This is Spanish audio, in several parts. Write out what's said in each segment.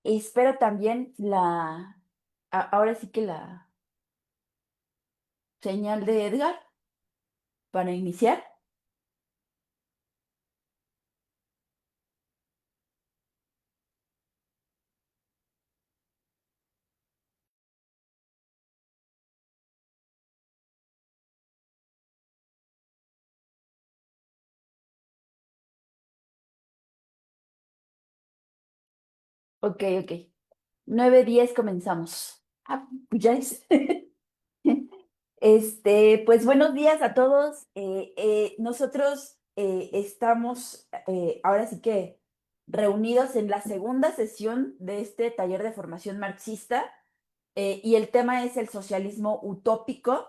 Espero también ahora sí que la señal de Edgar para iniciar. Ok, ok. 9:10 comenzamos. Pues ya es. Pues buenos días a todos. Nosotros estamos ahora sí que reunidos en la segunda sesión de este taller de formación marxista, y el tema es el socialismo utópico,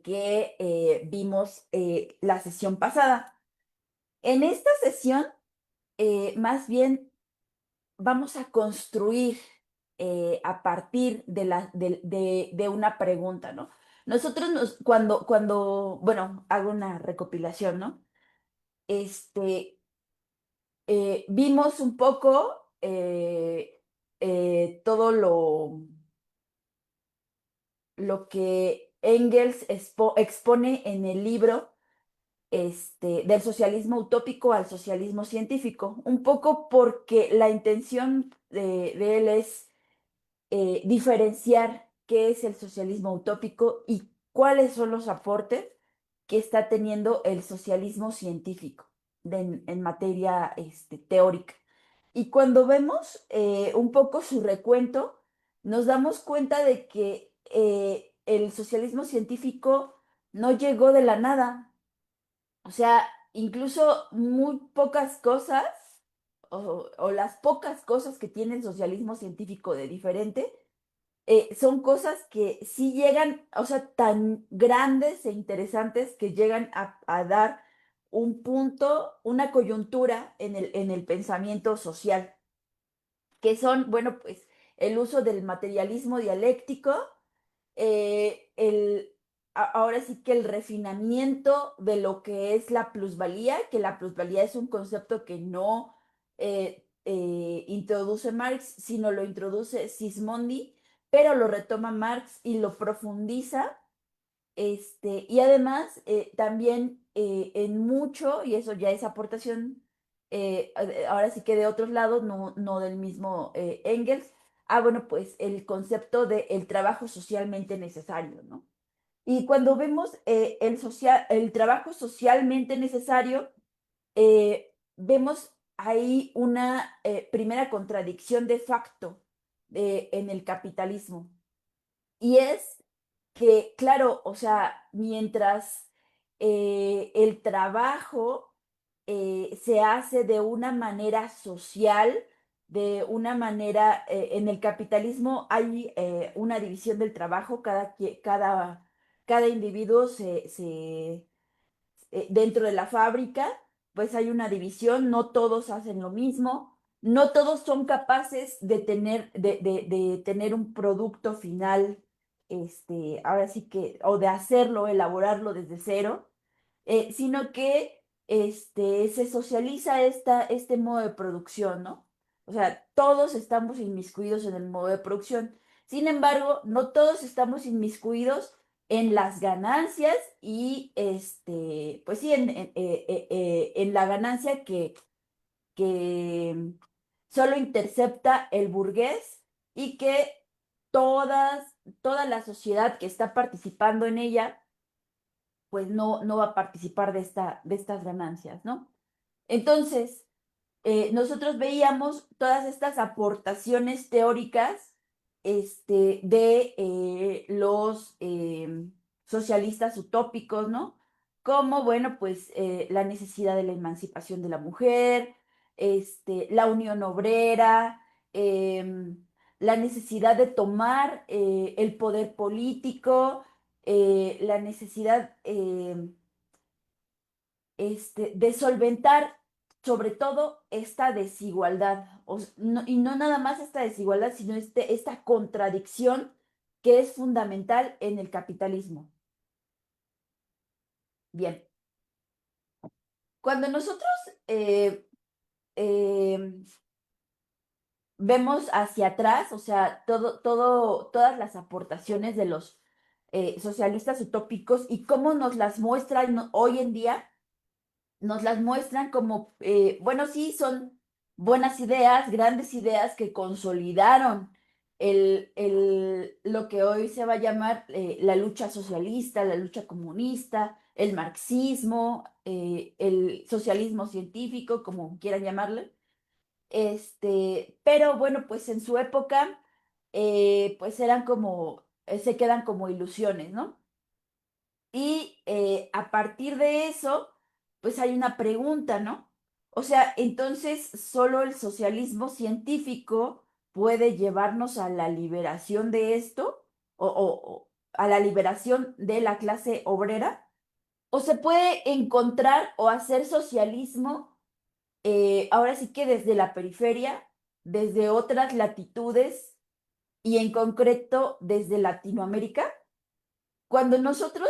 que vimos la sesión pasada. En esta sesión, más bien vamos a construir a partir de una pregunta, ¿no? Nosotros bueno, hago una recopilación, ¿no? Este, Vimos un poco todo lo que Engels expone en el libro, del socialismo utópico al socialismo científico, un poco porque la intención de él es diferenciar qué es el socialismo utópico y cuáles son los aportes que está teniendo el socialismo científico en materia teórica. Y cuando vemos un poco su recuento, nos damos cuenta de que el socialismo científico no llegó de la nada. O sea, incluso muy pocas cosas, o las pocas cosas que tiene el socialismo científico de diferente, son cosas que sí llegan, o sea, tan grandes e interesantes que llegan a dar un punto, una coyuntura en el pensamiento social, que son, bueno, pues el uso del materialismo dialéctico, ahora sí que el refinamiento de lo que es la plusvalía, que la plusvalía es un concepto que no introduce Marx, sino lo introduce Sismondi, pero lo retoma Marx y lo profundiza. Y además, también en mucho, y eso ya es aportación, ahora sí que de otros lados, no del mismo Engels, bueno, pues el concepto de el trabajo socialmente necesario, ¿no? Y cuando vemos el trabajo socialmente necesario, vemos ahí una primera contradicción de facto en el capitalismo. Y es que, claro, o sea, mientras el trabajo se hace de una manera social, de una manera, en el capitalismo hay una división del trabajo, cada individuo dentro de la fábrica, pues hay una división, no todos hacen lo mismo, no todos son capaces de tener un producto final, ahora sí que, o de hacerlo, elaborarlo desde cero, sino que se socializa este modo de producción, ¿no? O sea, todos estamos inmiscuidos en el modo de producción. Sin embargo, no todos estamos inmiscuidos en las ganancias y pues sí, en la ganancia que solo intercepta el burgués, y que toda la sociedad que está participando en ella, pues no va a participar de estas ganancias, ¿no? Entonces, nosotros veíamos todas estas aportaciones teóricas de los socialistas utópicos, ¿no? Como, bueno, pues la necesidad de la emancipación de la mujer, la unión obrera, la necesidad de tomar el poder político, la necesidad de solventar sobre todo esta desigualdad, y no nada más esta desigualdad, sino esta contradicción que es fundamental en el capitalismo. Bien, cuando nosotros eh, eh, vemos hacia atrás, o sea, todas las aportaciones de los socialistas utópicos y cómo nos las muestran hoy en día, nos las muestran como, bueno, sí, son buenas ideas, grandes ideas que consolidaron lo que hoy se va a llamar la lucha socialista, la lucha comunista, el marxismo, el socialismo científico, como quieran llamarle. Pero bueno, pues en su época, pues eran como, se quedan como ilusiones, ¿no? Y a partir de eso, pues hay una pregunta, ¿no? O sea, entonces, ¿solo el socialismo científico puede llevarnos a la liberación de esto? O a la liberación de la clase obrera? ¿O se puede encontrar o hacer socialismo, ahora sí que desde la periferia, desde otras latitudes y en concreto desde Latinoamérica? Cuando nosotros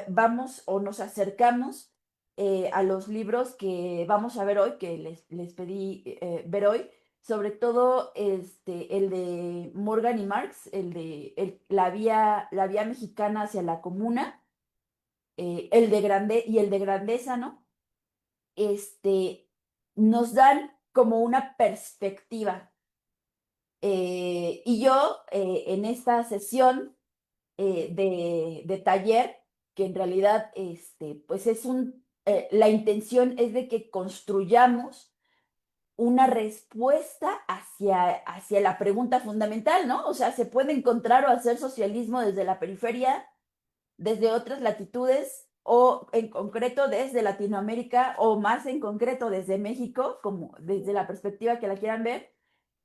vamos o nos acercamos a los libros que vamos a ver hoy, que les pedí ver hoy, sobre todo el de Morgan y Marx, el de la vía mexicana hacia la comuna, el de y el de Grandeza, ¿no? Nos dan como una perspectiva. Y yo en esta sesión de taller, que en realidad, pues es la intención es de que construyamos una respuesta hacia la pregunta fundamental, ¿no? O sea, se puede encontrar o hacer socialismo desde la periferia, desde otras latitudes, o en concreto desde Latinoamérica, o más en concreto desde México, como desde la perspectiva que la quieran ver,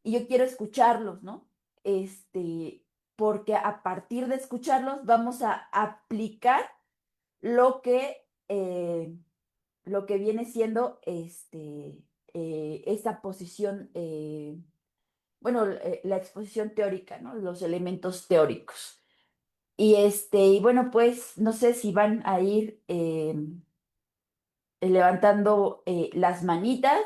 y yo quiero escucharlos, ¿no? Este, Porque a partir de escucharlos vamos a aplicar lo que, eh, lo que viene siendo esta posición, bueno, la exposición teórica, ¿no? Los elementos teóricos. Y bueno, pues no sé si van a ir levantando las manitas.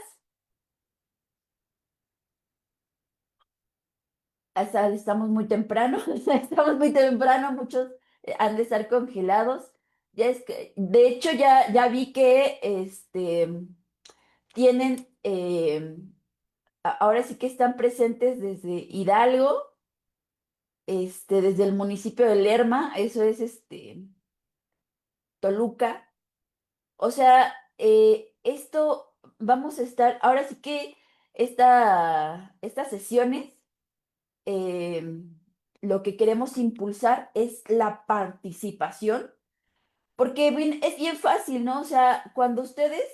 Estamos muy temprano, estamos muy temprano, muchos han de estar congelados. Ya es que, de hecho, ya vi que tienen, ahora sí que están presentes desde Hidalgo, desde el municipio de Lerma, eso es Toluca. O sea, esto vamos a estar, ahora sí que estas sesiones eh, lo que queremos impulsar es la participación, porque es bien fácil, ¿no? O sea, cuando ustedes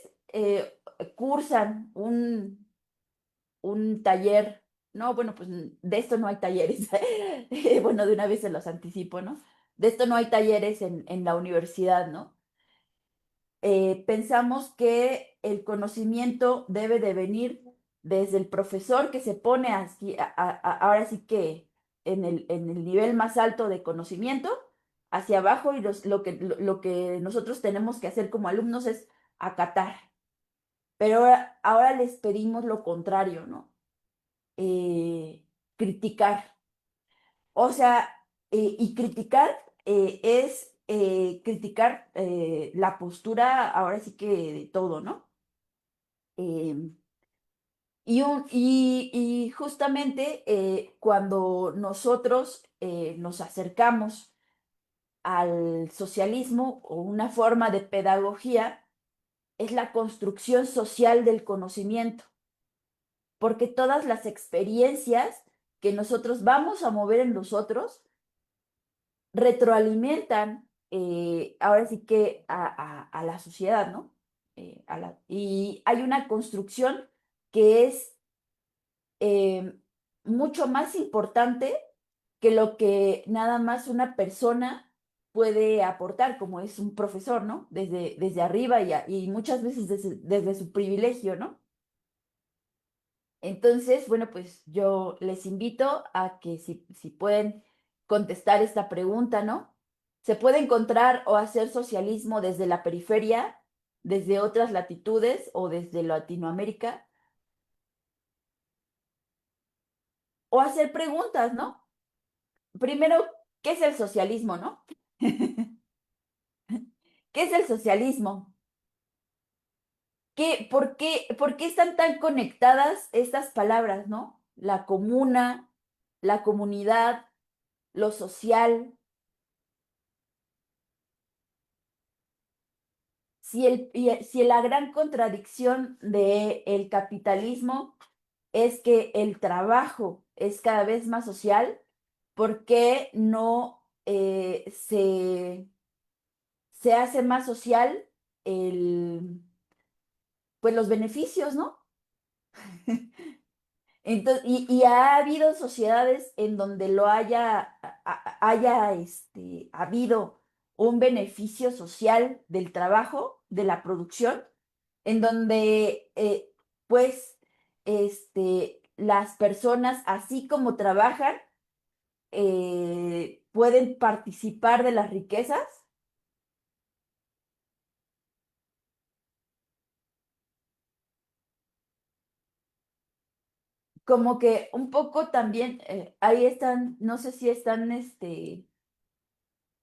cursan un taller, no, bueno, pues de esto no hay talleres, bueno, de una vez se los anticipo, ¿no? De esto no hay talleres en la universidad, ¿no? Pensamos que el conocimiento debe de venir desde el profesor que se pone así, ahora sí que en el nivel más alto de conocimiento, hacia abajo, y lo que nosotros tenemos que hacer como alumnos es acatar. Pero ahora les pedimos lo contrario, ¿no? Criticar. O sea, y criticar es criticar la postura, ahora sí que de todo, ¿no? Eh, y justamente cuando nosotros nos acercamos al socialismo o una forma de pedagogía, es la construcción social del conocimiento, porque todas las experiencias que nosotros vamos a mover en nosotros retroalimentan, ahora sí que a la sociedad, ¿no? Y hay una construcción que es eh, mucho más importante que lo que nada más una persona puede aportar, como es un profesor, ¿no? Desde arriba y muchas veces desde su privilegio, ¿no? Entonces, bueno, pues yo les invito a que si pueden contestar esta pregunta, ¿no? ¿Se puede encontrar o hacer socialismo desde la periferia, desde otras latitudes o desde Latinoamérica? o hacer preguntas, ¿no? Primero, ¿qué es el socialismo, no? ¿Qué es el socialismo? Por qué están tan conectadas estas palabras, ¿no? La comuna, la comunidad, lo social. Si la gran contradicción del capitalismo es que el trabajo es cada vez más social, ¿por qué no se hace más social el, pues los beneficios, ¿no? Entonces, y ha habido sociedades en donde haya habido un beneficio social del trabajo, de la producción, en donde pues las personas, así como trabajan, pueden participar de las riquezas, como que un poco también, ahí están, no sé si están,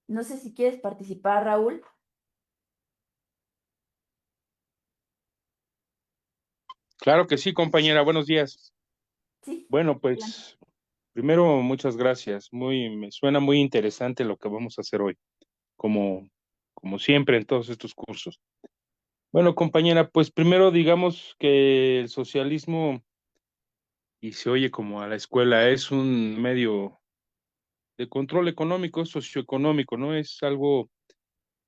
no sé si quieres participar, Raúl. Claro que sí, compañera. Buenos días. Sí, Bueno, adelante. pues primero muchas gracias. Me suena muy interesante lo que vamos a hacer hoy, como, como siempre en todos estos cursos. Bueno, compañera, pues primero digamos que el socialismo, y se oye como a la escuela, es un medio de control económico, socioeconómico, ¿no? Es algo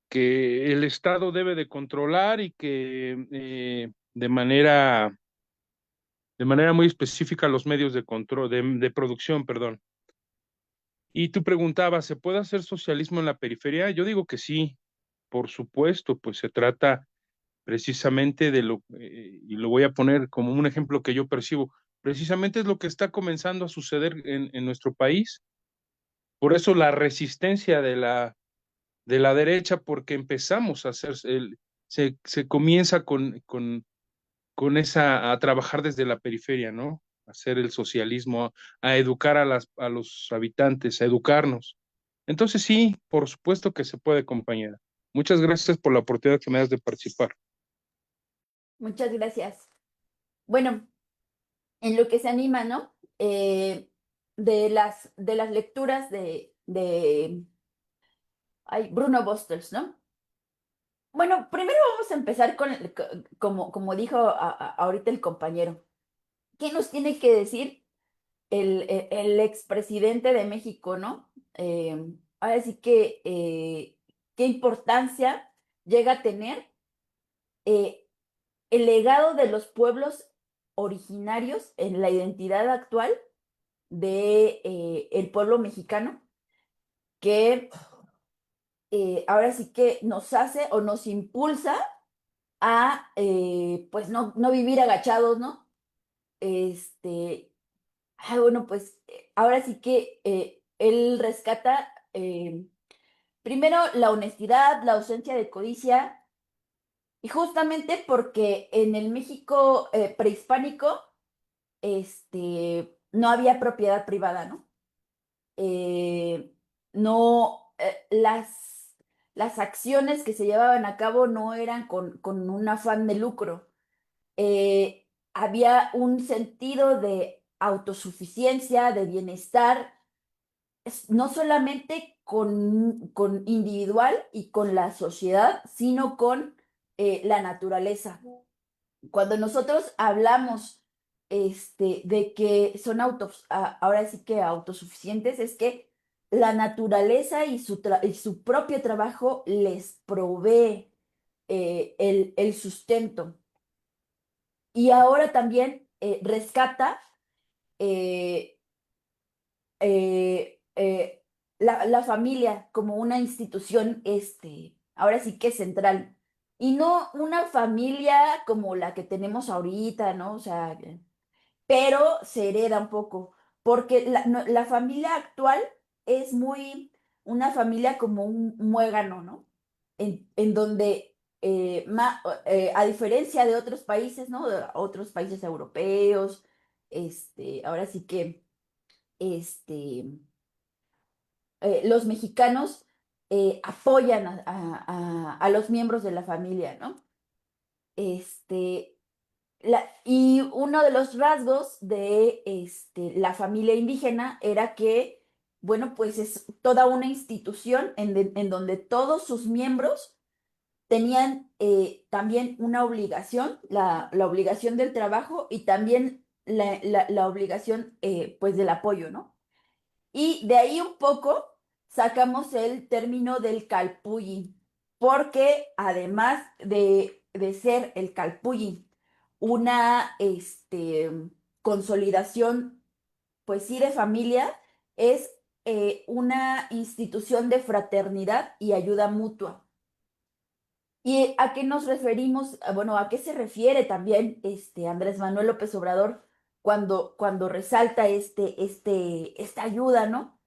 que el Estado debe de controlar y que de manera muy específica los medios de control, de producción, perdón. Y tú preguntabas, ¿se puede hacer socialismo en la periferia? Yo digo que sí, por supuesto, pues se trata precisamente de y lo voy a poner como un ejemplo que yo percibo, precisamente es lo que está comenzando a suceder en nuestro país. Por eso la resistencia de la derecha, porque empezamos a hacer, se comienza con esa, a trabajar desde la periferia, ¿no? A hacer el socialismo, a educar a los habitantes, a educarnos. Entonces sí, por supuesto que se puede, compañera. Muchas gracias por la oportunidad que me das de participar. Muchas gracias. Bueno, en lo que se anima, ¿no? De las lecturas ay, Bruno Bostels, ¿no? Bueno, primero vamos a empezar como dijo ahorita el compañero. ¿Qué nos tiene que decir el expresidente de México, ¿no? Ahora sí que, ¿qué importancia llega a tener eh, el legado de los pueblos originarios en la identidad actual de el pueblo mexicano, que ahora sí que nos hace o nos impulsa a pues no vivir agachados, ¿no? Bueno, pues ahora sí que él rescata primero la honestidad, la ausencia de codicia, y justamente porque en el México prehispánico no había propiedad privada, ¿no? eh, no, las acciones que se llevaban a cabo no eran con un afán de lucro. Había un sentido de autosuficiencia, de bienestar, no solamente con individual y con la sociedad, sino con la naturaleza. Cuando nosotros hablamos de que son ahora sí que autosuficientes, es que la naturaleza y su propio trabajo les provee el sustento. Y ahora también rescata eh, eh, la familia como una institución, ahora sí que central. Y no una familia como la que tenemos ahorita, ¿no? O sea, pero se hereda un poco, porque la familia actual es muy una familia como un muégano, ¿no? En donde, a diferencia de otros países, ¿no? De otros países europeos, ahora sí que este, los mexicanos apoyan a los miembros de la familia, ¿no? Este, y uno de los rasgos de la familia indígena era que, bueno, pues es toda una institución en donde todos sus miembros tenían también una obligación, la obligación del trabajo y también la obligación, pues, del apoyo, ¿no? Y de ahí un poco sacamos el término del calpulli, porque además de ser el calpulli una consolidación, pues sí, de familia, es una institución de fraternidad y ayuda mutua. ¿Y a qué nos referimos? Bueno, ¿a qué se refiere también Andrés Manuel López Obrador cuando resalta esta ayuda, ¿no?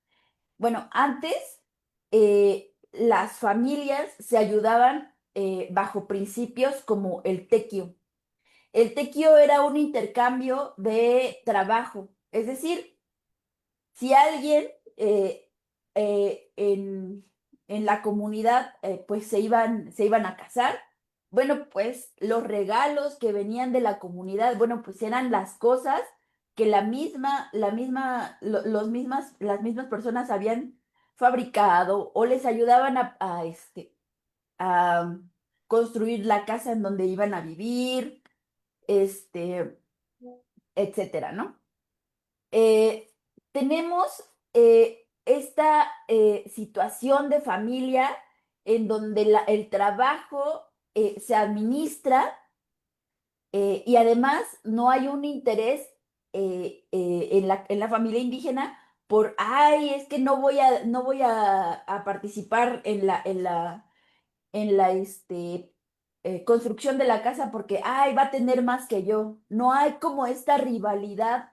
Bueno, antes las familias se ayudaban bajo principios como el tequio. El tequio era un intercambio de trabajo, es decir, si alguien en la comunidad pues se iban a casar, bueno, pues los regalos que venían de la comunidad, bueno, pues eran las cosas que las mismas personas habían fabricado o les ayudaban a construir la casa en donde iban a vivir, este, etcétera, ¿no? Eh, tenemos esta situación de familia en donde el trabajo se administra y además no hay un interés en la familia indígena por, ay, es que no voy a participar en la construcción de la casa porque, ay, va a tener más que yo. No hay como esta rivalidad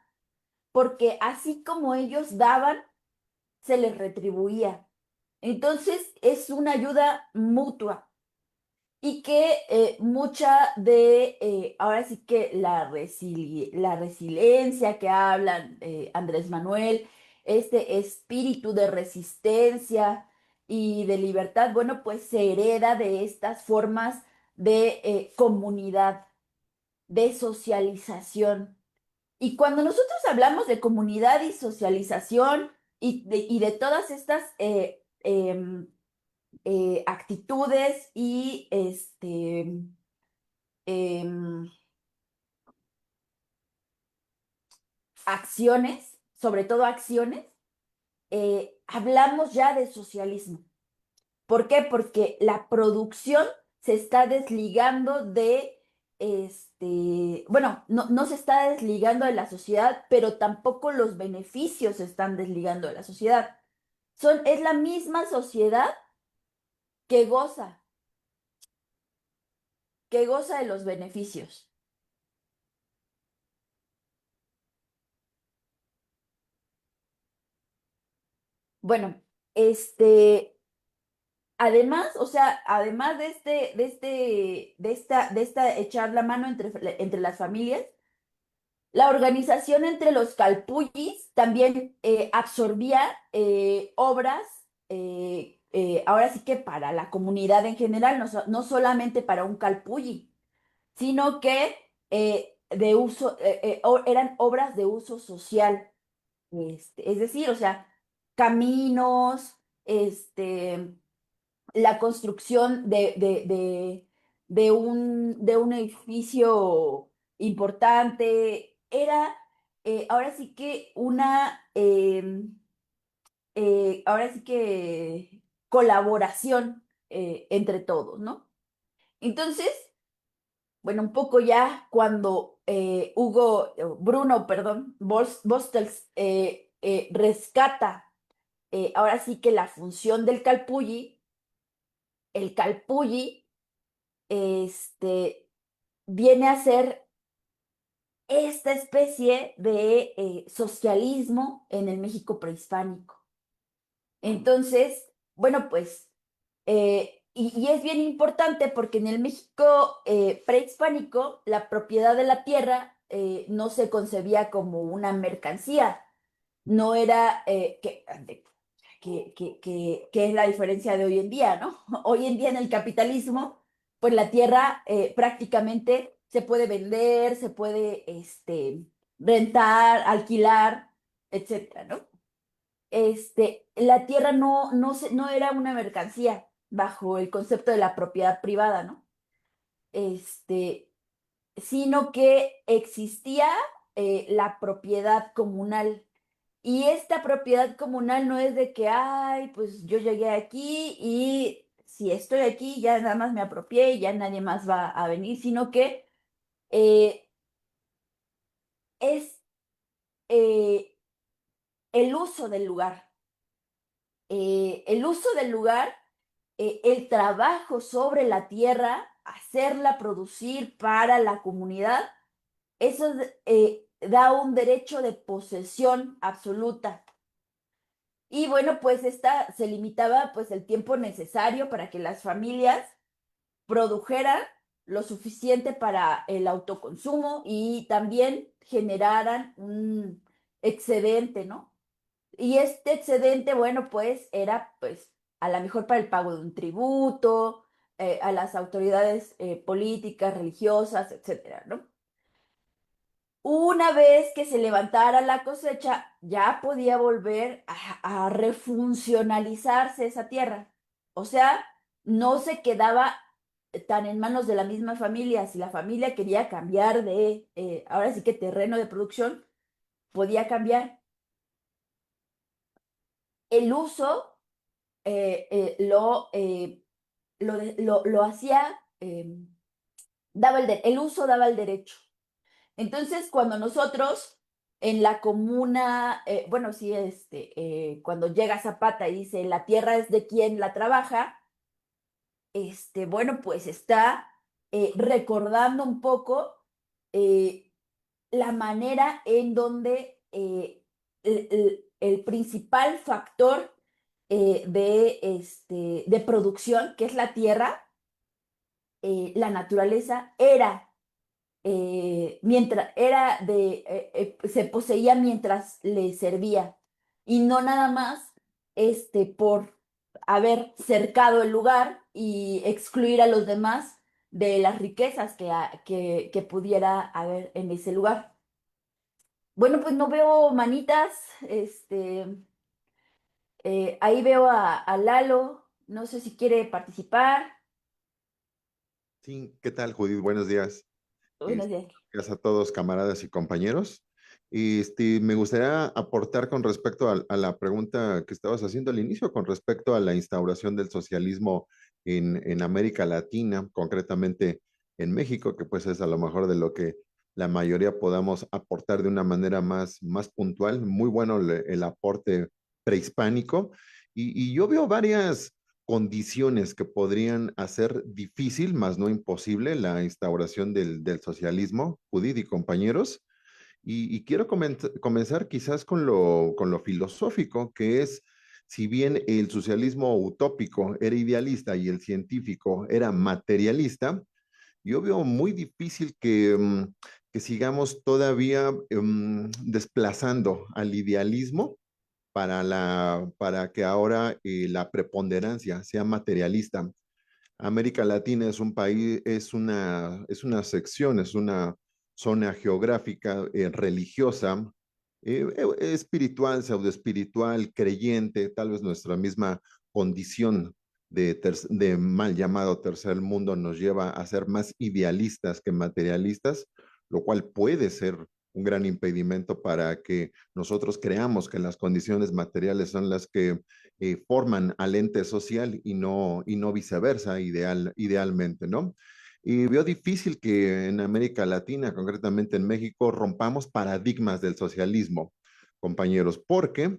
porque así como ellos daban, se les retribuía. Entonces es una ayuda mutua y que ahora sí que la resiliencia que hablan Andrés Manuel, este espíritu de resistencia y de libertad, bueno, pues se hereda de estas formas de comunidad, de socialización. Y cuando nosotros hablamos de comunidad y socialización y de todas estas actitudes y em, acciones, sobre todo acciones, hablamos ya de socialismo. ¿Por qué? Porque la producción se está desligando bueno, no se está desligando de la sociedad, pero tampoco los beneficios se están desligando de la sociedad. Es la misma sociedad que goza de los beneficios. Bueno, además, o sea, además de esta echar la mano entre las familias, la organización entre los calpullis también absorbía obras, ahora sí que para la comunidad en general, no solamente para un calpulli, sino que eran obras de uso social. Es decir, o sea, caminos, la construcción de un edificio importante, era ahora sí que ahora sí que colaboración entre todos, ¿no? Entonces, bueno, un poco ya cuando Bruno, perdón, Bostels rescata ahora sí que la función del calpulli, el calpulli viene a ser esta especie de socialismo en el México prehispánico. Entonces, bueno, pues, y es bien importante porque en el México prehispánico la propiedad de la tierra no se concebía como una mercancía, no era, que es la diferencia de hoy en día, ¿no? Hoy en día en el capitalismo, pues la tierra prácticamente se puede vender, se puede rentar, alquilar, etcétera, ¿no? La tierra no era una mercancía bajo el concepto de la propiedad privada, ¿no? Este, Sino que existía la propiedad comunal. Y esta propiedad comunal no es de que, ay, pues yo llegué aquí y si estoy aquí ya nada más me apropié y ya nadie más va a venir, sino que eh, es eh, el uso del lugar. El uso del lugar, el trabajo sobre la tierra, hacerla producir para la comunidad. Eso da un derecho de posesión absoluta. Y bueno, pues esta se limitaba pues el tiempo necesario para que las familias produjeran lo suficiente para el autoconsumo y también generaran un excedente, ¿no? Y este excedente, bueno, pues era pues a lo mejor para el pago de un tributo, a las autoridades políticas, religiosas, etcétera, ¿no? Una vez que se levantara la cosecha, ya podía volver a refuncionalizarse esa tierra. O sea, no se quedaba tan en manos de la misma familia. Si la familia quería cambiar ahora sí que terreno de producción, podía cambiar. El uso lo hacía, el uso daba el derecho. Entonces, cuando nosotros en la comuna, bueno, sí, cuando llega Zapata y dice, la tierra es de quien la trabaja, bueno, pues está recordando un poco eh, la manera en donde el principal factor de producción, que es la tierra, la naturaleza, se poseía mientras le servía y no nada más por haber cercado el lugar y excluir a los demás de las riquezas que pudiera haber en ese lugar. Bueno, pues no veo manitas, ahí veo a Lalo, no sé si quiere participar. Sí, ¿qué tal, Judith? Buenos días. Buenos Este, días. Gracias a todos, camaradas y compañeros. Me gustaría aportar con respecto a la pregunta que estabas haciendo al inicio, con respecto a la instauración del socialismo en América Latina, concretamente en México, que pues es a lo mejor de lo que la mayoría podamos aportar de una manera más puntual. Muy bueno el aporte prehispánico. Y yo veo varias condiciones que podrían hacer difícil, más no imposible, la instauración del socialismo, Judith y compañeros. Y quiero comenzar quizás con lo filosófico, que es, si bien el socialismo utópico era idealista y el científico era materialista, yo veo muy difícil que sigamos todavía desplazando al idealismo para que ahora la preponderancia sea materialista. América Latina es un país, es una sección, es una zona geográfica religiosa, espiritual, pseudoespiritual, creyente, tal vez nuestra misma condición de mal llamado tercer mundo nos lleva a ser más idealistas que materialistas, lo cual puede ser un gran impedimento para que nosotros creamos que las condiciones materiales son las que forman al ente social y no viceversa, idealmente, ¿no? Y veo difícil que en América Latina, concretamente en México, rompamos paradigmas del socialismo, compañeros, porque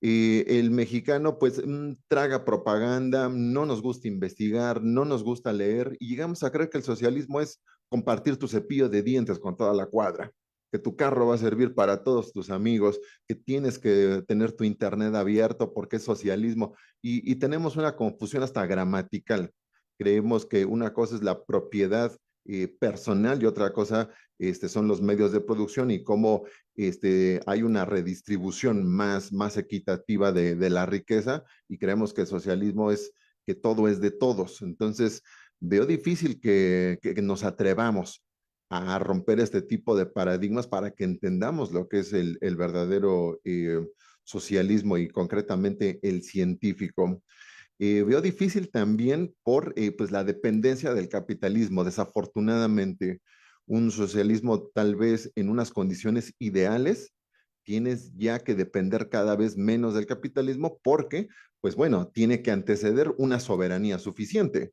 el mexicano pues traga propaganda, no nos gusta investigar, no nos gusta leer y llegamos a creer que el socialismo es compartir tu cepillo de dientes con toda la cuadra, que tu carro va a servir para todos tus amigos, que tienes que tener tu internet abierto porque es socialismo y tenemos una confusión hasta gramatical. Creemos que una cosa es la propiedad personal y otra cosa son los medios de producción y cómo hay una redistribución más equitativa de la riqueza y creemos que el socialismo es que todo es de todos. Entonces, veo difícil que nos atrevamos a romper este tipo de paradigmas para que entendamos lo que es el verdadero socialismo y concretamente el científico. Veo difícil también por pues la dependencia del capitalismo. Desafortunadamente, un socialismo tal vez en unas condiciones ideales, tienes ya que depender cada vez menos del capitalismo porque, pues bueno, tiene que anteceder una soberanía suficiente.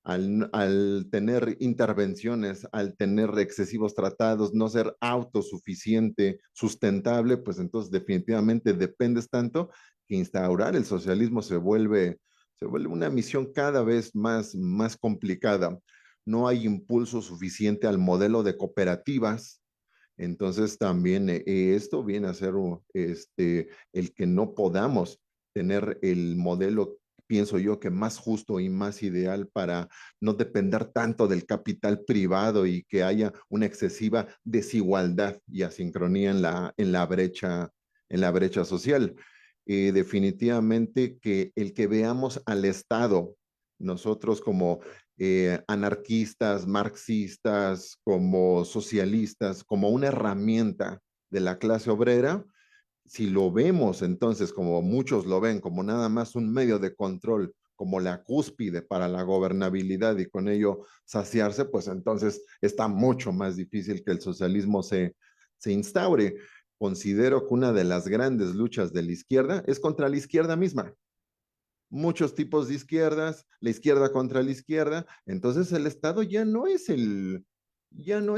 Al tener intervenciones, al tener excesivos tratados, no ser autosuficiente, sustentable, pues entonces definitivamente dependes tanto que instaurar el socialismo se vuelve una misión cada vez más complicada. No hay impulso suficiente al modelo de cooperativas. Entonces también esto viene a ser el que no podamos tener el modelo, pienso yo, que más justo y más ideal para no depender tanto del capital privado y que haya una excesiva desigualdad y asincronía en la brecha social. Definitivamente que el que veamos al Estado, nosotros como anarquistas, marxistas, como socialistas, como una herramienta de la clase obrera, si lo vemos entonces como muchos lo ven, como nada más un medio de control, como la cúspide para la gobernabilidad y con ello saciarse, pues entonces está mucho más difícil que el socialismo se instaure. Considero que una de las grandes luchas de la izquierda es contra la izquierda misma, muchos tipos de izquierdas, la izquierda contra la izquierda, entonces el Estado ya no es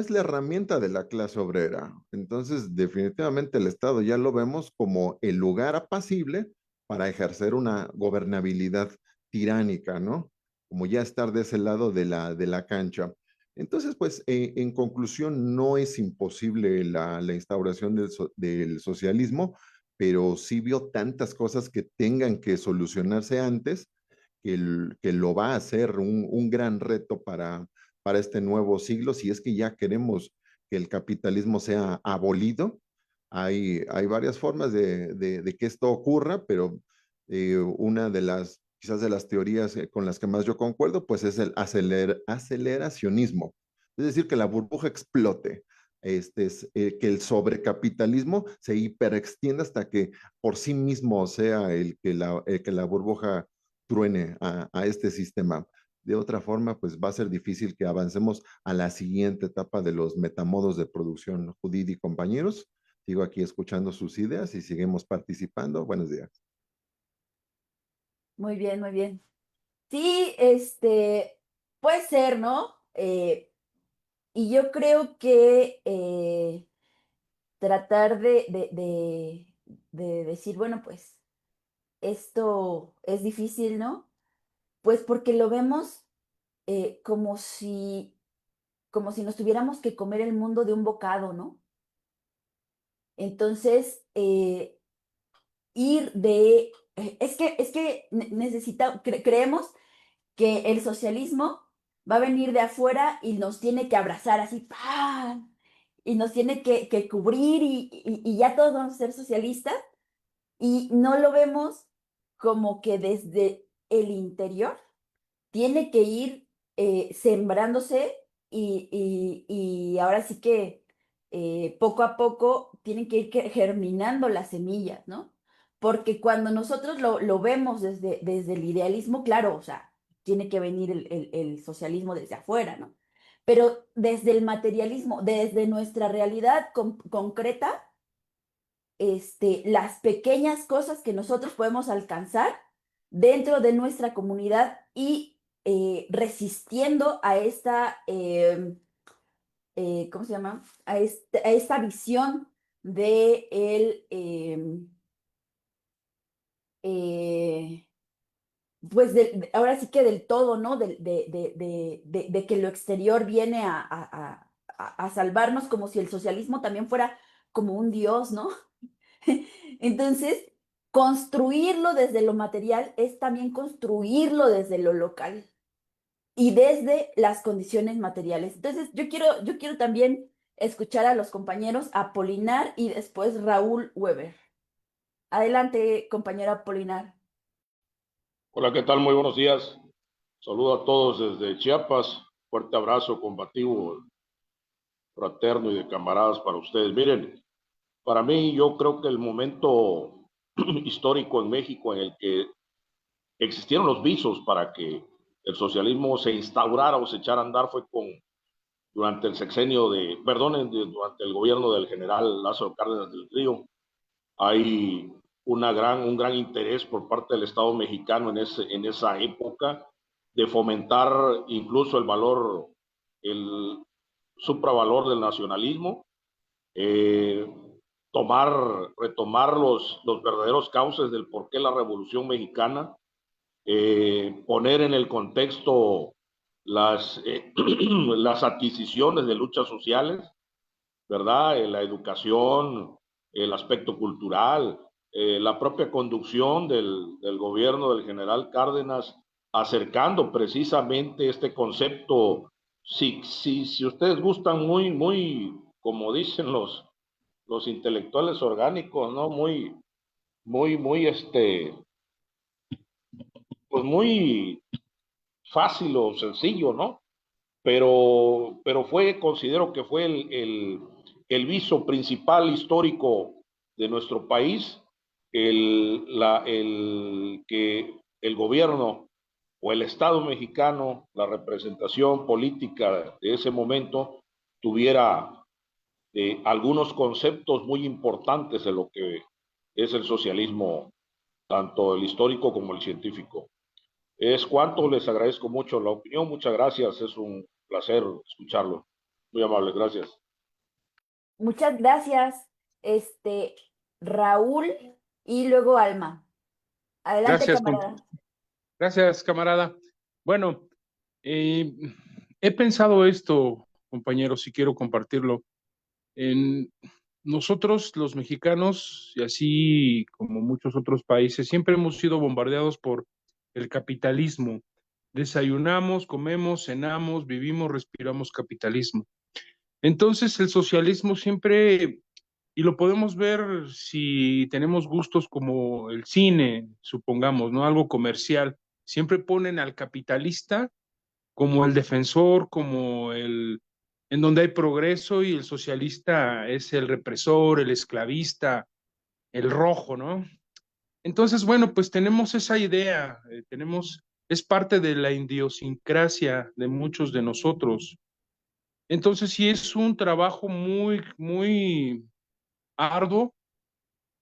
la herramienta de la clase obrera. Entonces, definitivamente el Estado ya lo vemos como el lugar apacible para ejercer una gobernabilidad tiránica, ¿no? Como ya estar de ese lado de la cancha. Entonces, pues, en conclusión, no es imposible la instauración del socialismo, pero sí vio tantas cosas que tengan que solucionarse antes, que lo va a hacer un gran reto para este nuevo siglo, si es que ya queremos que el capitalismo sea abolido. Hay varias formas de que esto ocurra, pero una de las, quizás de las teorías con las que más yo concuerdo, pues es el aceleracionismo. Es decir, que la burbuja explote, que el sobrecapitalismo se hiperextienda hasta que por sí mismo sea el que la burbuja truene a este sistema. De otra forma, pues va a ser difícil que avancemos a la siguiente etapa de los metamodos de producción. Judith y compañeros, sigo aquí escuchando sus ideas y seguimos participando. Buenos días. Muy bien, muy bien. Sí, puede ser, ¿no? Y yo creo que tratar de decir, bueno, pues esto es difícil, ¿no? Pues porque lo vemos como si nos tuviéramos que comer el mundo de un bocado, ¿no? Entonces, ir de, es que creemos que el socialismo va a venir de afuera y nos tiene que abrazar así, ¡pam! Y nos tiene que cubrir y ya todos vamos a ser socialistas y no lo vemos como que desde el interior tiene que ir sembrándose y ahora sí que poco a poco tienen que ir germinando las semillas, ¿no? Porque cuando nosotros lo vemos desde el idealismo, claro, o sea, tiene que venir el socialismo desde afuera, ¿no? Pero desde el materialismo, desde nuestra realidad concreta, las pequeñas cosas que nosotros podemos alcanzar dentro de nuestra comunidad y resistiendo a esta, ¿cómo se llama? A esta visión de eh, pues ahora sí que del todo, ¿no? De que lo exterior viene a salvarnos como si el socialismo también fuera como un dios, ¿no? Entonces, construirlo desde lo material es también construirlo desde lo local. y desde las condiciones materiales. Entonces, yo quiero también escuchar a los compañeros Apolinar y después Raúl Weber. Adelante, compañero Apolinar. Hola, ¿qué tal? Muy buenos días. Saludo a todos desde Chiapas. Fuerte abrazo combativo, fraterno y de camaradas para ustedes. Miren, para mí yo creo que el momento histórico en México en el que existieron los visos para que el socialismo se instaurara o se echara a andar fue durante el sexenio durante el gobierno del general Lázaro Cárdenas del Río. Hay un gran interés por parte del Estado mexicano en esa época de fomentar incluso el supravalor del nacionalismo, eh, retomar los verdaderos cauces del por qué la Revolución Mexicana, poner en el contexto las adquisiciones de luchas sociales, ¿verdad? La educación, el aspecto cultural, la propia conducción del gobierno del general Cárdenas, acercando precisamente este concepto, si ustedes gustan, como dicen los intelectuales orgánicos, ¿no? Pues muy fácil o sencillo, ¿no? Pero considero que fue el viso principal histórico de nuestro país, que el gobierno o el Estado mexicano, la representación política de ese momento, tuviera algunos conceptos muy importantes de lo que es el socialismo, tanto el histórico como el científico. Es cuanto, les agradezco mucho la opinión, muchas gracias, es un placer escucharlo. Muy amable, gracias. Muchas gracias, este, Raúl y luego Alma. Adelante, Gracias, camarada. gracias, camarada. Bueno, he pensado esto, compañeros, y quiero compartirlo. En nosotros, los mexicanos, y así como muchos otros países, siempre hemos sido bombardeados por el capitalismo. Desayunamos, comemos, cenamos, vivimos, respiramos capitalismo. Entonces, el socialismo siempre, y lo podemos ver si tenemos gustos como el cine, supongamos, ¿no? Algo comercial, siempre ponen al capitalista como el defensor, como en donde hay progreso y el socialista es el represor, el esclavista, el rojo, ¿no? Entonces, bueno, pues tenemos esa idea, es parte de la idiosincrasia de muchos de nosotros. Entonces, sí es un trabajo muy, muy arduo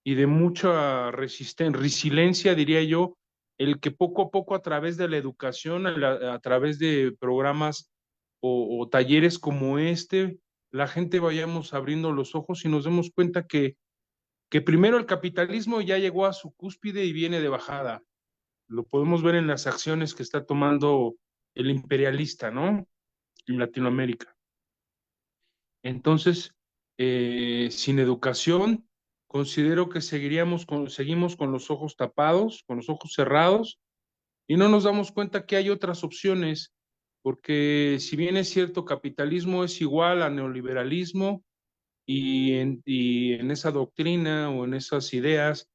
y de mucha resiliencia, diría yo, el que poco a poco a través de la educación, a través de programas o talleres como este, la gente vayamos abriendo los ojos y nos demos cuenta que primero el capitalismo ya llegó a su cúspide y viene de bajada. Lo podemos ver en las acciones que está tomando el imperialista, ¿no? En Latinoamérica. Entonces, sin educación, considero que seguimos con los ojos tapados, con los ojos cerrados, y no nos damos cuenta que hay otras opciones, porque si bien es cierto, capitalismo es igual a neoliberalismo, y en esa doctrina o en esas ideas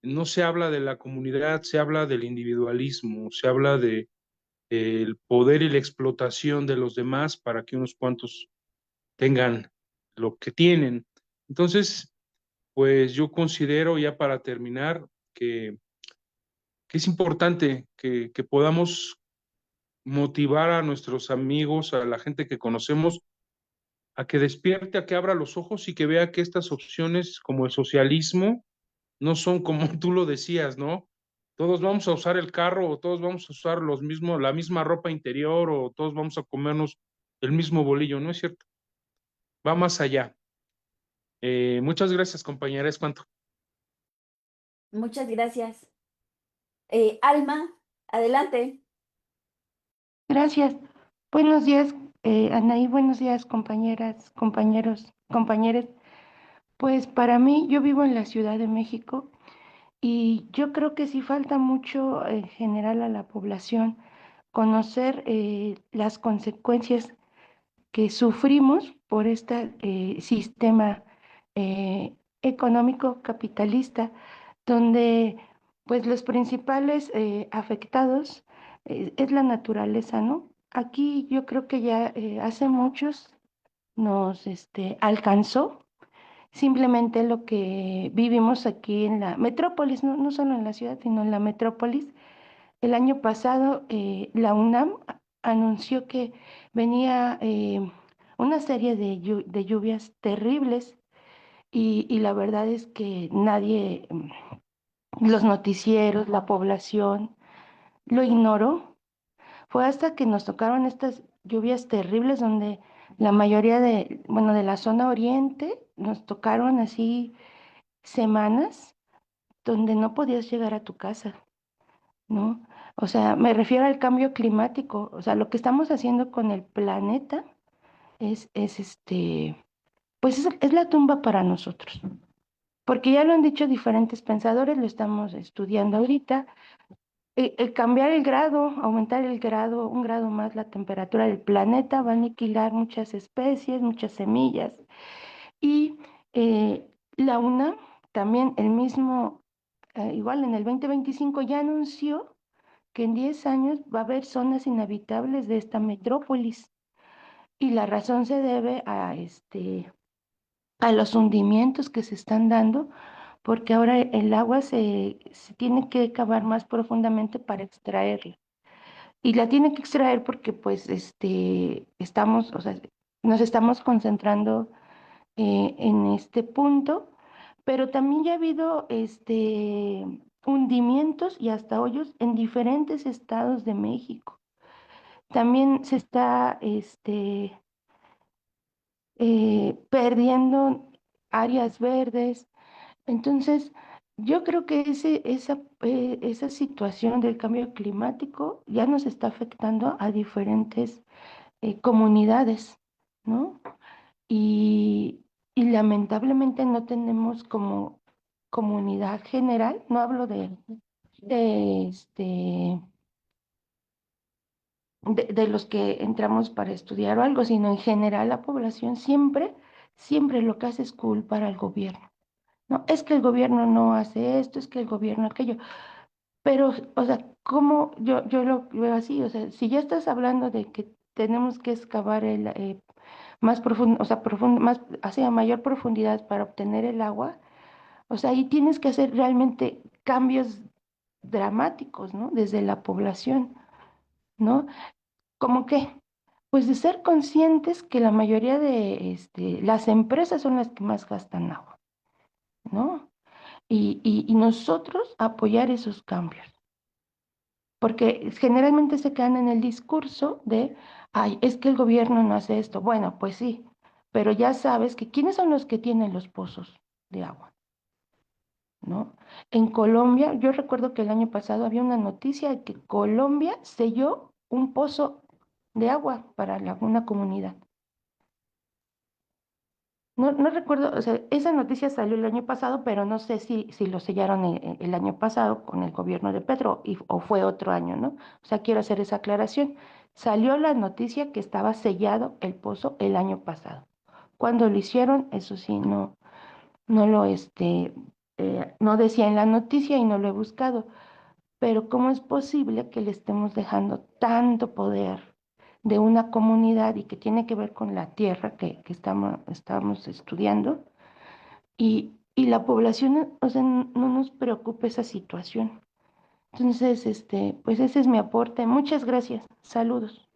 no se habla de la comunidad, se habla del individualismo, se habla de el poder y la explotación de los demás para que unos cuantos tengan lo que tienen. Entonces, pues yo considero ya para terminar que es importante que podamos motivar a nuestros amigos, a la gente que conocemos, a que despierte, a que abra los ojos y que vea que estas opciones como el socialismo no son como tú lo decías, ¿no? Todos vamos a usar el carro o todos vamos a usar la misma ropa interior o todos vamos a comernos el mismo bolillo, ¿no es cierto? Va más allá. Muchas gracias, compañera. Es cuanto. Muchas gracias. Alma, adelante. Gracias. Buenos días, Anaí. Buenos días, compañeras, compañeros, compañeros. Pues para mí, yo vivo en la Ciudad de México y yo creo que sí falta mucho en general a la población conocer las consecuencias que sufrimos por este sistema económico capitalista, donde pues los principales afectados es la naturaleza, ¿no? Aquí yo creo que ya hace muchos nos alcanzó simplemente lo que vivimos aquí en la metrópolis, no solo en la ciudad, sino en la metrópolis. El año pasado la UNAM anunció que venía una serie de lluvias terribles y la verdad es que nadie, los noticieros, la población, lo ignoró. Fue hasta que nos tocaron estas lluvias terribles donde la mayoría bueno, de la zona oriente nos tocaron así semanas donde no podías llegar a tu casa, ¿no? O sea, me refiero al cambio climático, o sea, lo que estamos haciendo con el planeta es pues es la tumba para nosotros, porque ya lo han dicho diferentes pensadores, lo estamos estudiando ahorita, el cambiar el grado, aumentar el grado, un grado más la temperatura del planeta va a aniquilar muchas especies, muchas semillas, y la UNAM también el mismo, igual en el 2025 ya anunció que en 10 años va a haber zonas inhabitables de esta metrópolis. Y la razón se debe a los hundimientos que se están dando, porque ahora el agua se tiene que cavar más profundamente para extraerla. Y la tiene que extraer porque pues estamos, o sea, nos estamos concentrando en este punto, pero también ya ha habido hundimientos y hasta hoyos en diferentes estados de México. También se está perdiendo áreas verdes. Entonces, yo creo que esa situación del cambio climático ya nos está afectando a diferentes comunidades, ¿no? Y, y lamentablemente no tenemos como comunidad general, no hablo de, este, de los que entramos para estudiar o algo, sino en general la población siempre lo que hace es culpar al gobierno. No, es que el gobierno no hace esto, es que el gobierno aquello. Pero, o sea, ¿cómo yo lo veo así? O sea, si ya estás hablando de que tenemos que excavar más profundo, o sea, más hacia mayor profundidad para obtener el agua, o sea, ahí tienes que hacer realmente cambios dramáticos, ¿no? Desde la población, ¿no? ¿Cómo qué? Pues de ser conscientes que la mayoría de las empresas son las que más gastan agua, ¿no? Y nosotros apoyar esos cambios, porque generalmente se quedan en el discurso de, ay, es que el gobierno no hace esto. Bueno, pues sí, pero ya sabes que quiénes son los que tienen los pozos de agua, ¿no? En Colombia, yo recuerdo que el año pasado había una noticia de que Colombia selló un pozo de agua para una comunidad. No recuerdo, o sea, esa noticia salió el año pasado, pero no sé si lo sellaron el año pasado con el gobierno de Petro o fue otro año, ¿no? O sea, quiero hacer esa aclaración. Salió la noticia que estaba sellado el pozo el año pasado. Cuando lo hicieron, eso sí, no lo, no decía en la noticia y no lo he buscado. Pero ¿cómo es posible que le estemos dejando tanto poder de una comunidad y que tiene que ver con la tierra que estamos estudiando? Y la población, o sea, no nos preocupa esa situación. Entonces, pues ese es mi aporte. Muchas gracias. Saludos.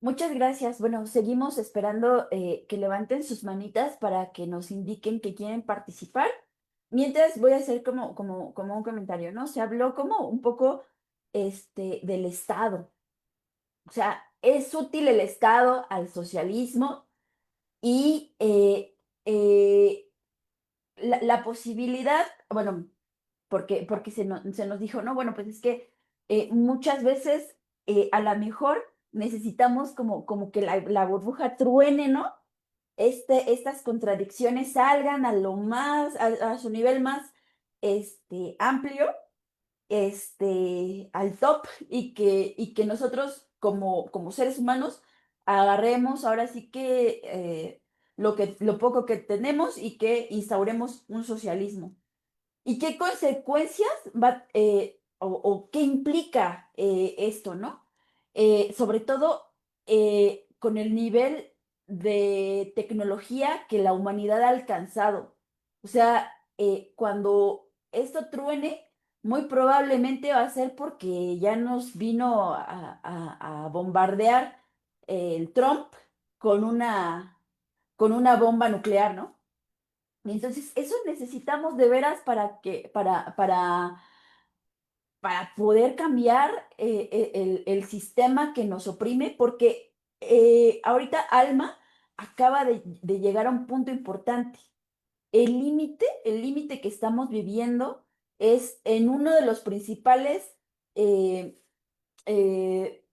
Muchas gracias. Bueno, seguimos esperando que levanten sus manitas para que nos indiquen que quieren participar. Mientras voy a hacer como un comentario, ¿no? Se habló como un poco del Estado. O sea, es útil el Estado al socialismo y la posibilidad, bueno, porque se nos dijo, no, bueno, pues es que muchas veces a lo mejor necesitamos como que la burbuja truene, ¿no? Estas contradicciones salgan a lo más, a su nivel más amplio al top y que nosotros como seres humanos agarremos ahora sí que lo poco que tenemos y que instauremos un socialismo. ¿Y qué consecuencias o qué implica esto, ¿no? Sobre todo con el nivel de tecnología que la humanidad ha alcanzado. O sea, cuando esto truene, muy probablemente va a ser porque ya nos vino a bombardear el Trump con con una bomba nuclear, ¿no? Y entonces, eso necesitamos de veras para poder cambiar el sistema que nos oprime, porque ahorita Alma acaba de llegar a un punto importante. El límite que estamos viviendo es en uno de los principales eh, eh,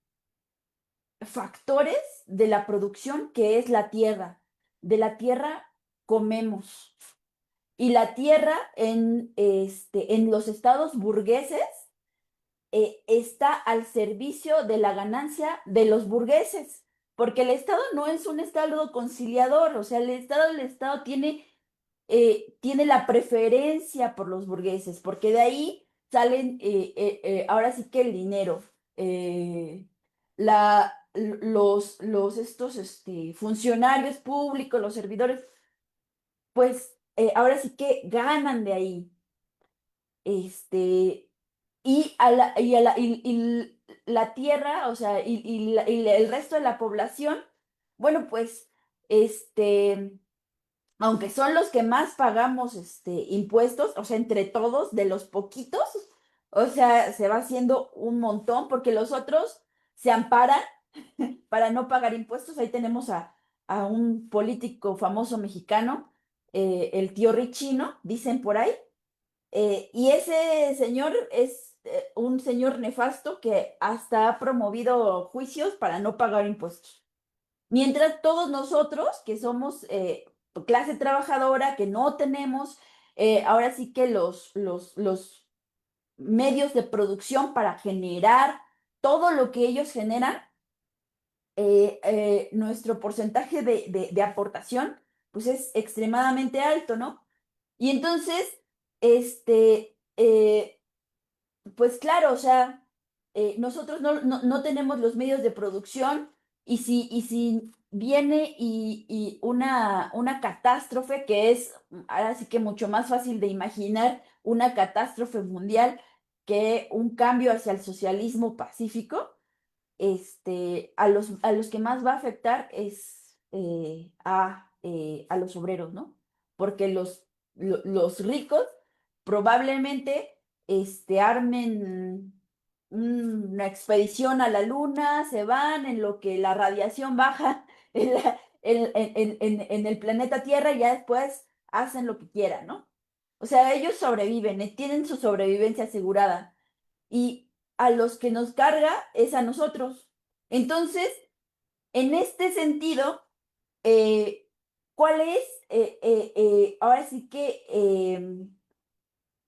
factores de la producción, que es la tierra. De la tierra comemos. Y la tierra en los estados burgueses está al servicio de la ganancia de los burgueses, porque el Estado no es un Estado conciliador, o sea, el Estado tiene la preferencia por los burgueses, porque de ahí salen, ahora sí que el dinero, estos funcionarios públicos, los servidores, pues ahora sí que ganan de ahí. Este, y la tierra, o sea, el resto de la población, bueno, pues, aunque son los que más pagamos, impuestos, o sea, entre todos, de los poquitos, o sea, se va haciendo un montón, porque los otros se amparan para no pagar impuestos. Ahí tenemos a un político famoso mexicano, el tío Richino, dicen por ahí, y ese señor es un señor nefasto que hasta ha promovido juicios para no pagar impuestos. Mientras todos nosotros, que somos clase trabajadora, que no tenemos ahora sí que los medios de producción para generar todo lo que ellos generan, nuestro porcentaje de aportación pues es extremadamente alto, ¿no? Y entonces, pues claro, o sea, nosotros no tenemos los medios de producción y si viene y una catástrofe que es ahora sí que mucho más fácil de imaginar una catástrofe mundial que un cambio hacia el socialismo pacífico, a los que más va a afectar es a los obreros, ¿no? Porque los ricos probablemente armen una expedición a la luna, se van en lo que la radiación baja en el planeta Tierra y ya después hacen lo que quieran, ¿no? O sea, ellos sobreviven, tienen su sobrevivencia asegurada y a los que nos carga es a nosotros. Entonces, en este sentido, eh, ¿cuál es ahora sí que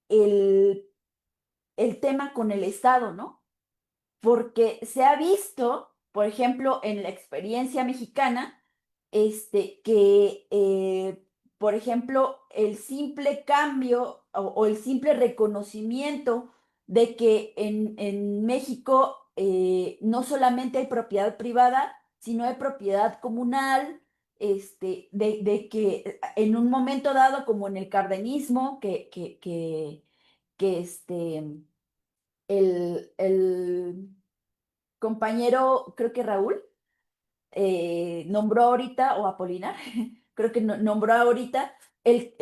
el, el tema con el Estado, ¿no? Porque se ha visto, por ejemplo, en la experiencia mexicana, que, por ejemplo, el simple cambio o el simple reconocimiento de que en México no solamente hay propiedad privada, sino hay propiedad comunal, de que en un momento dado, como en el cardenismo, que el compañero, creo que Raúl, nombró ahorita, o Apolinar, creo que nombró ahorita, el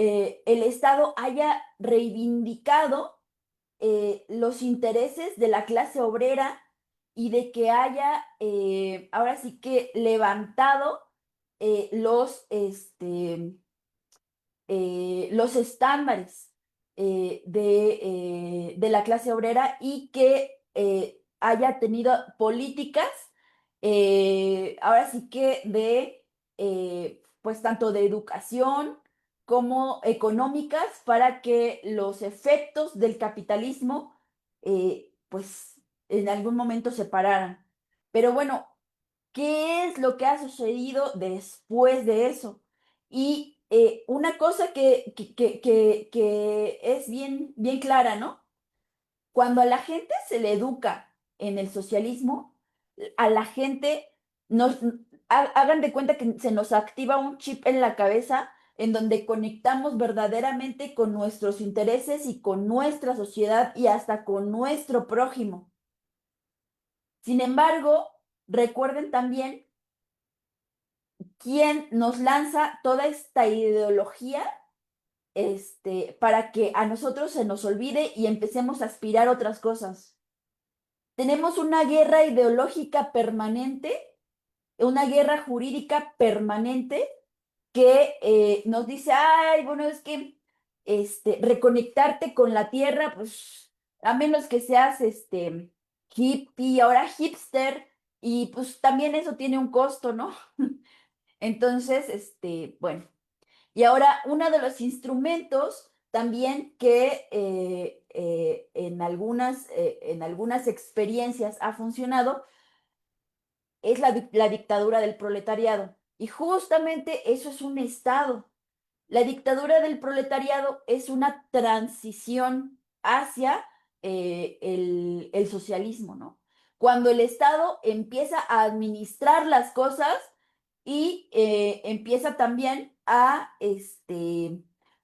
Estado haya reivindicado los intereses de la clase obrera y de que haya ahora sí que levantado los estándares de la clase obrera y que haya tenido políticas, ahora sí que pues tanto de educación como económicas para que los efectos del capitalismo pues en algún momento se pararan. Pero bueno, ¿qué es lo que ha sucedido después de eso? Y una cosa que es bien, bien clara, ¿no? Cuando a la gente se le educa en el socialismo, a la gente nos hagan de cuenta que se nos activa un chip en la cabeza en donde conectamos verdaderamente con nuestros intereses y con nuestra sociedad y hasta con nuestro prójimo. Sin embargo, recuerden también quién nos lanza toda esta ideología para que a nosotros se nos olvide y empecemos a aspirar otras cosas. Tenemos una guerra ideológica permanente, una guerra jurídica permanente que nos dice, ay, bueno, es que reconectarte con la tierra, pues a menos que seas hippie, ahora hipster, y pues también eso tiene un costo, ¿no? Entonces, bueno, y ahora uno de los instrumentos también que en algunas experiencias ha funcionado es la dictadura del proletariado. Y justamente eso es un Estado. La dictadura del proletariado es una transición hacia el socialismo, ¿no? Cuando el Estado empieza a administrar las cosas y empieza también a,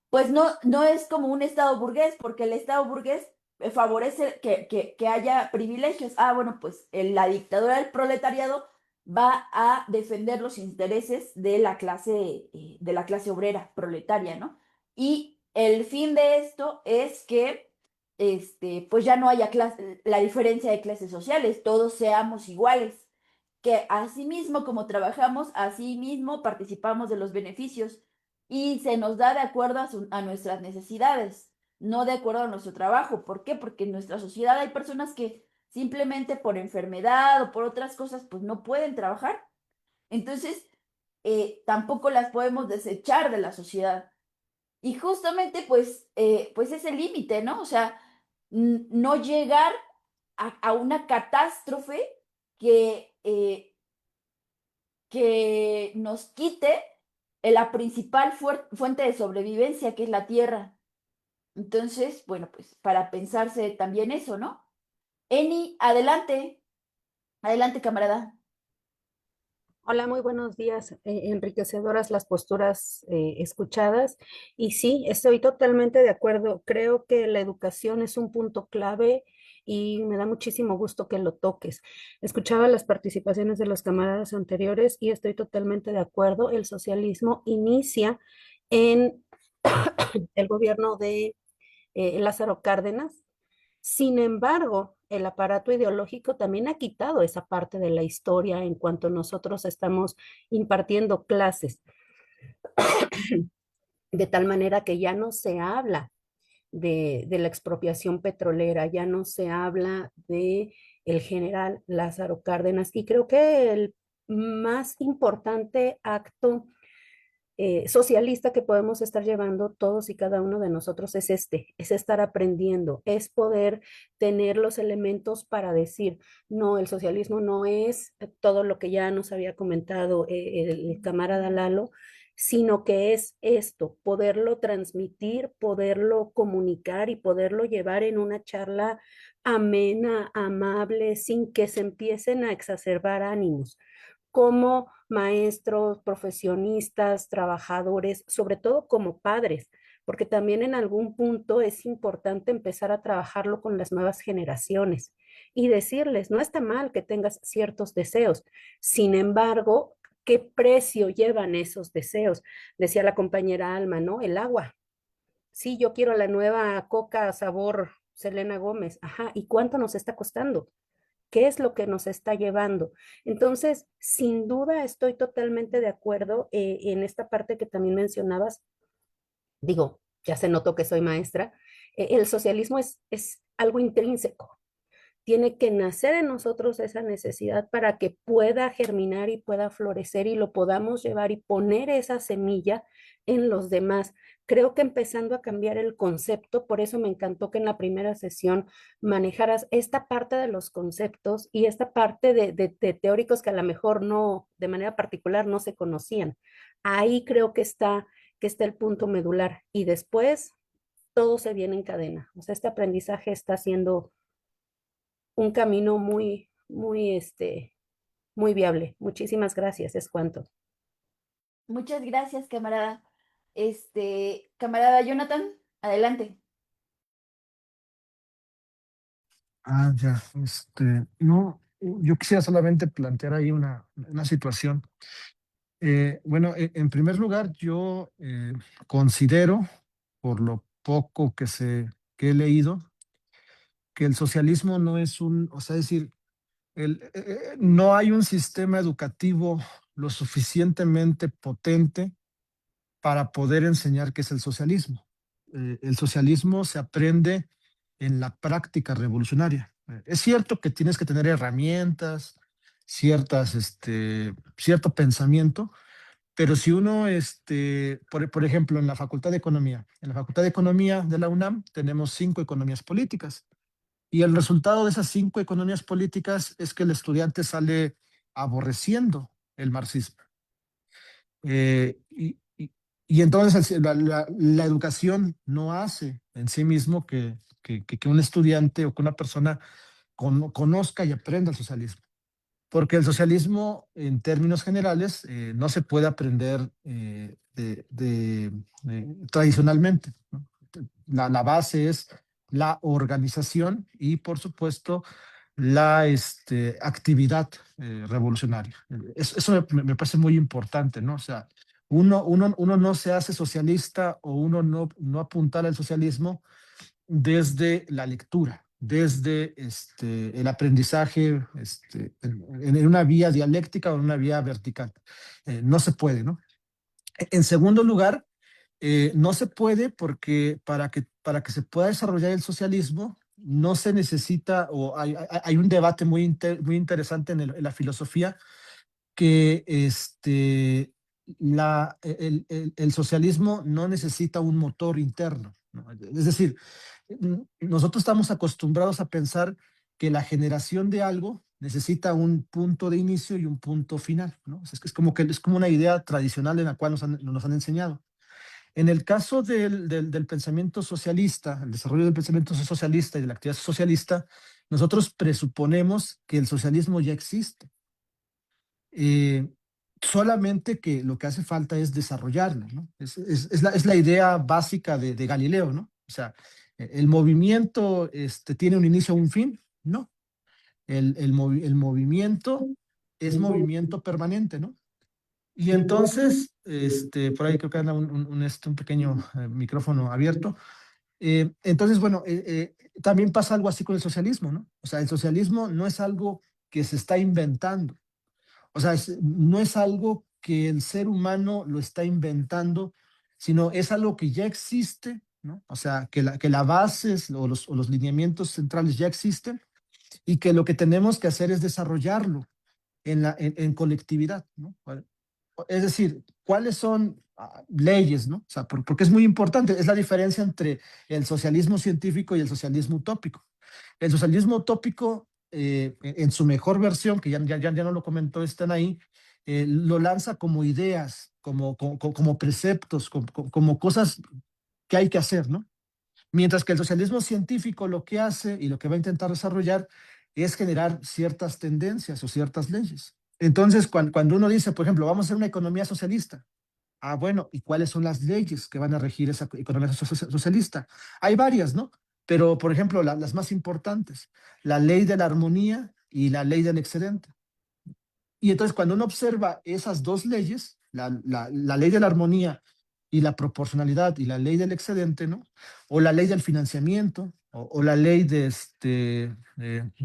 pues no es como un Estado burgués, porque el Estado burgués favorece que haya privilegios. Ah, bueno, pues la dictadura del proletariado va a defender los intereses de la clase obrera proletaria, ¿no? Y el fin de esto es que, pues ya no haya la diferencia de clases sociales, todos seamos iguales, que así mismo como trabajamos, así mismo participamos de los beneficios y se nos da de acuerdo a nuestras necesidades, no de acuerdo a nuestro trabajo. ¿Por qué? Porque en nuestra sociedad hay personas que simplemente por enfermedad o por otras cosas, pues no pueden trabajar. Entonces, tampoco las podemos desechar de la sociedad. Y justamente, pues es el límite, ¿no? O sea, no llegar a una catástrofe que, que nos quite la principal fuente de sobrevivencia, que es la tierra. Entonces, bueno, pues para pensarse también eso, ¿no? Eni, adelante, adelante, camarada. Hola, muy buenos días. Enriquecedoras las posturas escuchadas. Y sí, estoy totalmente de acuerdo. Creo que la educación es un punto clave y me da muchísimo gusto que lo toques. Escuchaba las participaciones de los camaradas anteriores y estoy totalmente de acuerdo. El socialismo inicia en el gobierno de Lázaro Cárdenas. Sin embargo, el aparato ideológico también ha quitado esa parte de la historia en cuanto nosotros estamos impartiendo clases, de tal manera que ya no se habla de la expropiación petrolera, ya no se habla de el general Lázaro Cárdenas. Y creo que el más importante acto socialista que podemos estar llevando todos y cada uno de nosotros es estar aprendiendo, es poder tener los elementos para decir, no, el socialismo no es todo lo que ya nos había comentado el camarada Lalo, sino que es esto, poderlo transmitir, poderlo comunicar y poderlo llevar en una charla amena, amable, sin que se empiecen a exacerbar ánimos como maestros, profesionistas, trabajadores, sobre todo como padres, porque también en algún punto es importante empezar a trabajarlo con las nuevas generaciones y decirles, no está mal que tengas ciertos deseos, sin embargo, ¿qué precio llevan esos deseos? Decía la compañera Alma, ¿no? El agua. Sí, yo quiero la nueva Coca sabor Selena Gómez. Ajá, ¿y cuánto nos está costando? ¿Qué es lo que nos está llevando? Entonces, sin duda estoy totalmente de acuerdo en esta parte que también mencionabas. Digo, ya se notó que soy maestra. El socialismo es algo intrínseco. tiene que nacer en nosotros esa necesidad para que pueda germinar y pueda florecer y lo podamos llevar y poner esa semilla en los demás. Creo que empezando a cambiar el concepto, por eso me encantó que en la primera sesión manejaras esta parte de los conceptos y esta parte de teóricos que a lo mejor no, de manera particular, no se conocían. Ahí creo que está el punto medular y después todo se viene en cadena. O sea, este aprendizaje está siendo un camino muy viable. Muchísimas gracias, es cuanto. Muchas gracias, camarada. Camarada Jonathan, adelante. Ya, no, yo quisiera solamente plantear ahí una situación. Bueno, en primer lugar, yo considero, por lo poco que he leído, que el socialismo no es o sea, es decir, no hay un sistema educativo lo suficientemente potente para poder enseñar qué es el socialismo. El socialismo se aprende en la práctica revolucionaria. Es cierto que tienes que tener herramientas, cierto pensamiento, pero si uno, por ejemplo, en la Facultad de Economía de la UNAM tenemos 5 economías políticas y el resultado de esas 5 economías políticas es que el estudiante sale aborreciendo el marxismo. Y entonces la educación no hace en sí mismo que un estudiante o que una persona conozca y aprenda el socialismo. Porque el socialismo, en términos generales, no se puede aprender tradicionalmente, ¿no? La base es la organización y, por supuesto, la actividad revolucionaria. Eso me parece muy importante, ¿no? O sea, uno no se hace socialista o uno no apuntala al socialismo desde la lectura, desde el aprendizaje en una vía dialéctica o en una vía vertical. No se puede, ¿no? En segundo lugar, no se puede porque para que se pueda desarrollar el socialismo no se necesita, o hay un debate muy interesante en la filosofía que el socialismo no necesita un motor interno, ¿no? Es decir, nosotros estamos acostumbrados a pensar que la generación de algo necesita un punto de inicio y un punto final, ¿no? O sea, es como una idea tradicional en la cual nos han enseñado. En el caso del pensamiento socialista, el desarrollo del pensamiento socialista y de la actividad socialista, nosotros presuponemos que el socialismo ya existe. Solamente que lo que hace falta es desarrollarlo, ¿no? Es la idea básica de Galileo, ¿no? O sea, ¿el movimiento tiene un inicio o un fin? No. El movimiento es movimiento permanente, ¿no? Y entonces, por ahí creo que anda un pequeño micrófono abierto. Entonces, bueno, también pasa algo así con el socialismo, ¿no? O sea, el socialismo no es algo que se está inventando. O sea, no es algo que el ser humano lo está inventando, sino es algo que ya existe, ¿no? O sea, que la base o los lineamientos centrales ya existen y que lo que tenemos que hacer es desarrollarlo en colectividad, ¿no? Es decir, ¿cuáles son leyes, ¿no? O sea, porque es muy importante, es la diferencia entre el socialismo científico y el socialismo utópico. El socialismo utópico, en su mejor versión, que ya no lo comentó, están ahí, lo lanza como ideas, como preceptos, como cosas que hay que hacer, ¿no? Mientras que el socialismo científico lo que hace y lo que va a intentar desarrollar es generar ciertas tendencias o ciertas leyes. Entonces, cuando uno dice, por ejemplo, vamos a hacer una economía socialista, bueno, ¿y cuáles son las leyes que van a regir esa economía socialista? Hay varias, ¿no? Pero, por ejemplo, las más importantes, la ley de la armonía y la ley del excedente. Y entonces, cuando uno observa esas dos leyes, la ley de la armonía y la proporcionalidad y la ley del excedente, ¿no? O la ley del financiamiento, o la ley de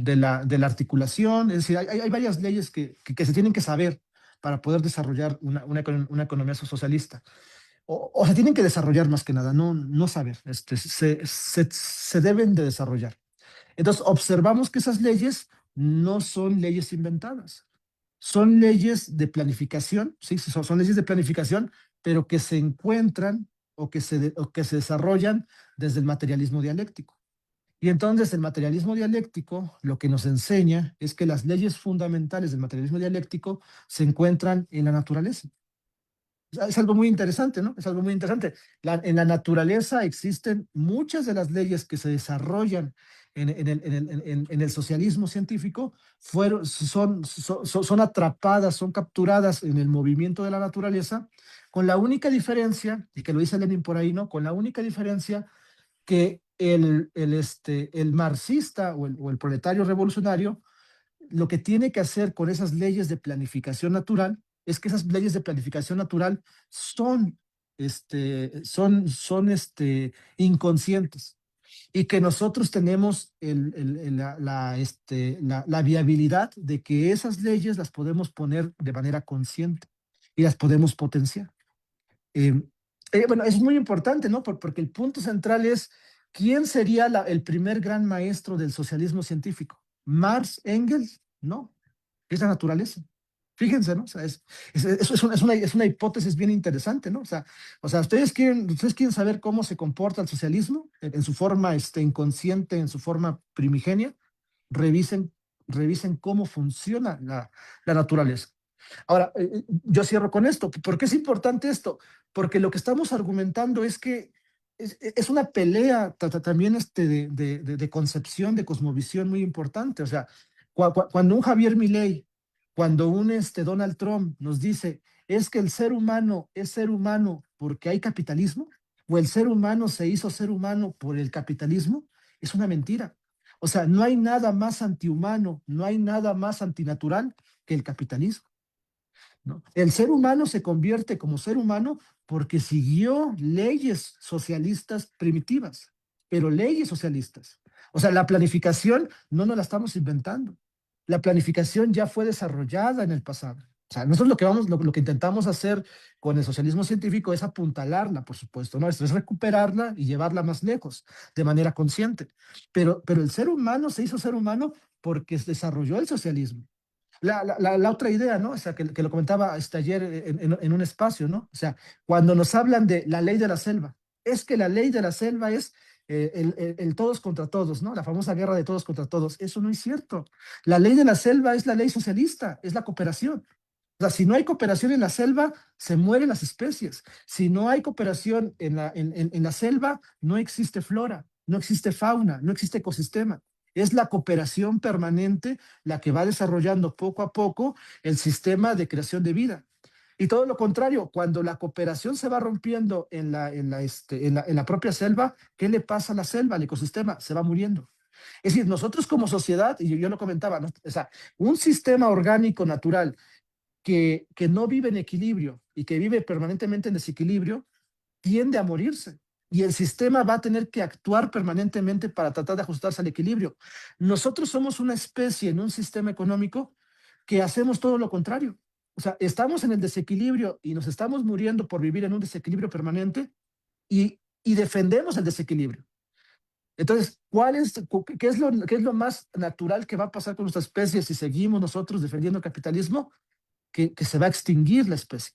la articulación, es decir, hay varias leyes que se tienen que saber para poder desarrollar una economía socialista. O se tienen que desarrollar más que nada, no saber, se deben de desarrollar. Entonces, observamos que esas leyes no son leyes inventadas, son leyes de planificación, sí, son leyes de planificación, pero que se encuentran o que se desarrollan desde el materialismo dialéctico. Y entonces el materialismo dialéctico lo que nos enseña es que las leyes fundamentales del materialismo dialéctico se encuentran en la naturaleza. Es algo muy interesante, ¿no? Es algo muy interesante. En la naturaleza existen muchas de las leyes que se desarrollan en el socialismo científico, son atrapadas, son capturadas en el movimiento de la naturaleza, con la única diferencia, y que lo dice Lenin por ahí, ¿no? Con la única diferencia que el marxista o el proletario revolucionario lo que tiene que hacer con esas leyes de planificación natural es que esas leyes de planificación natural son, inconscientes y que nosotros tenemos la viabilidad de que esas leyes las podemos poner de manera consciente y las podemos potenciar. Bueno, es muy importante, ¿no? Porque el punto central es, ¿quién sería el primer gran maestro del socialismo científico? ¿Marx, Engels? No, es la naturaleza. Fíjense, ¿no? O sea, es una hipótesis bien interesante, ¿no? O sea, ¿ustedes quieren saber cómo se comporta el socialismo en su forma inconsciente, en su forma primigenia? Revisen cómo funciona la naturaleza. Ahora, yo cierro con esto. ¿Por qué es importante esto? Porque lo que estamos argumentando es que es una pelea también de concepción, de cosmovisión muy importante. O sea, cuando un Javier Milei, cuando un Donald Trump nos dice, es que el ser humano es ser humano porque hay capitalismo, o el ser humano se hizo ser humano por el capitalismo, es una mentira. O sea, no hay nada más antihumano, no hay nada más antinatural que el capitalismo, ¿no? El ser humano se convierte como ser humano porque siguió leyes socialistas primitivas, pero leyes socialistas. O sea, la planificación no nos la estamos inventando. La planificación ya fue desarrollada en el pasado. O sea, nosotros lo que intentamos hacer con el socialismo científico es apuntalarla, por supuesto, ¿no? Esto es recuperarla y llevarla más lejos, de manera consciente. Pero el ser humano se hizo ser humano porque se desarrolló el socialismo. La otra idea, ¿no? O sea, que lo comentaba ayer en un espacio, ¿no? O sea, cuando nos hablan de la ley de la selva, es que la ley de la selva es el todos contra todos, ¿no? La famosa guerra de todos contra todos. Eso no es cierto. La ley de la selva es la ley socialista, es la cooperación. O sea, si no hay cooperación en la selva, se mueren las especies. Si no hay cooperación en la selva, no existe flora, no existe fauna, no existe ecosistema. Es la cooperación permanente la que va desarrollando poco a poco el sistema de creación de vida. Y todo lo contrario, cuando la cooperación se va rompiendo en la propia selva, ¿qué le pasa a la selva, al ecosistema? Se va muriendo. Es decir, nosotros como sociedad, y yo lo comentaba, ¿no? O sea, un sistema orgánico natural que no vive en equilibrio y que vive permanentemente en desequilibrio, tiende a morirse. Y el sistema va a tener que actuar permanentemente para tratar de ajustarse al equilibrio. Nosotros somos una especie en un sistema económico que hacemos todo lo contrario. O sea, estamos en el desequilibrio y nos estamos muriendo por vivir en un desequilibrio permanente y defendemos el desequilibrio. Entonces, qué es lo más natural que va a pasar con nuestra especie si seguimos nosotros defendiendo el capitalismo? Que se va a extinguir la especie.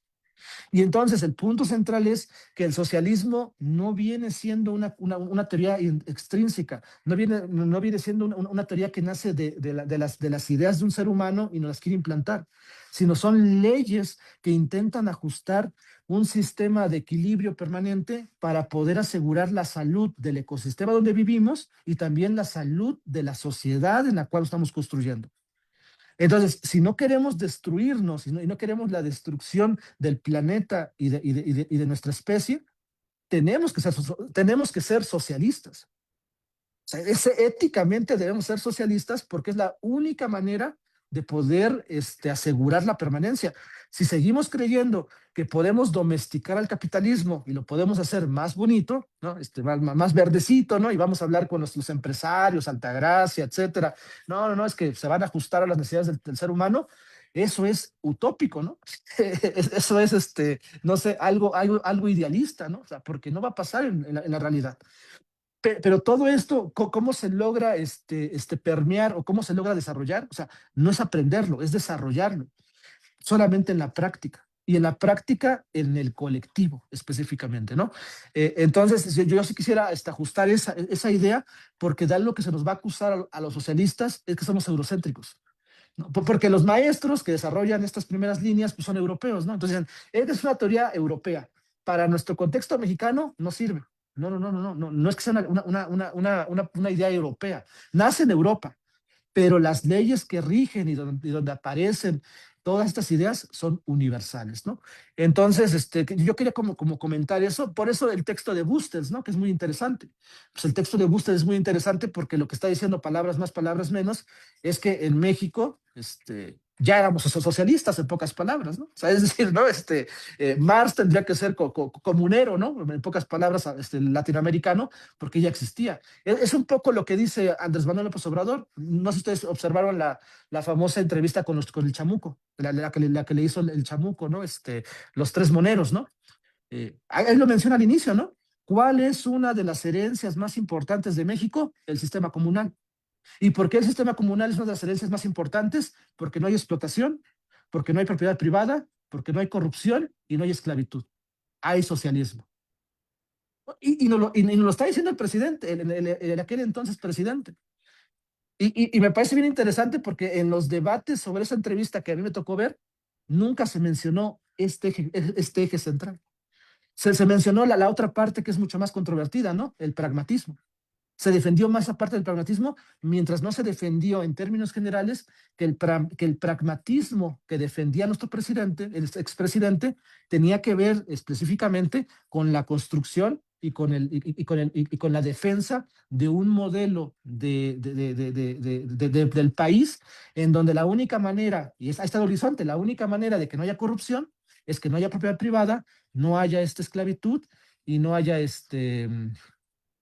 Y entonces el punto central es que el socialismo no viene siendo una teoría extrínseca, no viene siendo una teoría que nace de las ideas de un ser humano y no las quiere implantar, sino son leyes que intentan ajustar un sistema de equilibrio permanente para poder asegurar la salud del ecosistema donde vivimos y también la salud de la sociedad en la cual estamos construyendo. Entonces, si no queremos destruirnos y no queremos la destrucción del planeta y de nuestra especie, tenemos que ser socialistas. O sea, éticamente debemos ser socialistas porque es la única manera de poder asegurar la permanencia. Si seguimos creyendo que podemos domesticar al capitalismo y lo podemos hacer más bonito, ¿no? Más verdecito, ¿no? Y vamos a hablar con los empresarios, Altagracia, etcétera. No, es que se van a ajustar a las necesidades del ser humano. Eso es utópico, ¿no? Eso es, no sé, algo idealista, ¿no? O sea, porque no va a pasar en la realidad. Pero todo esto, ¿cómo se logra permear o cómo se logra desarrollar? O sea, no es aprenderlo, es desarrollarlo, solamente en la práctica. Y en la práctica, en el colectivo específicamente, ¿no? Entonces, yo sí quisiera ajustar esa idea, porque de algo que se nos va a acusar a los socialistas es que somos eurocéntricos. ¿No? Porque los maestros que desarrollan estas primeras líneas pues son europeos, ¿no? Entonces, es una teoría europea. Para nuestro contexto mexicano no sirve. No es que sea una idea europea. Nace en Europa, pero las leyes que rigen y donde aparecen todas estas ideas son universales, ¿no? Entonces, yo quería como comentar eso, por eso el texto de Bustos, ¿no? Que es muy interesante. Pues el texto de Bustos es muy interesante porque lo que está diciendo, palabras más, palabras menos, es que en México, ya éramos socialistas en pocas palabras, ¿no? O sea, es decir, ¿no? Marx tendría que ser comunero, ¿no? En pocas palabras, latinoamericano, porque ya existía. Es un poco lo que dice Andrés Manuel López Obrador. No sé si ustedes observaron la famosa entrevista con el Chamuco, la que le hizo el Chamuco, ¿no? Los tres moneros, ¿no? Él lo menciona al inicio, ¿no? ¿Cuál es una de las herencias más importantes de México? El sistema comunal. ¿Y por qué el sistema comunal es una de las herencias más importantes? Porque no hay explotación, porque no hay propiedad privada, porque no hay corrupción y no hay esclavitud. Hay socialismo. Y nos lo está diciendo el presidente, el aquel entonces presidente. Y me parece bien interesante porque en los debates sobre esa entrevista que a mí me tocó ver, nunca se mencionó este eje central. Se mencionó la otra parte que es mucho más controvertida, ¿no? El pragmatismo. Se defendió más esa parte del pragmatismo, mientras no se defendió en términos generales que el pragmatismo que defendía nuestro presidente, el expresidente, tenía que ver específicamente con la construcción y con la defensa de un modelo del país en donde la única manera, y ahí está el horizonte, la única manera de que no haya corrupción es que no haya propiedad privada, no haya esclavitud y no haya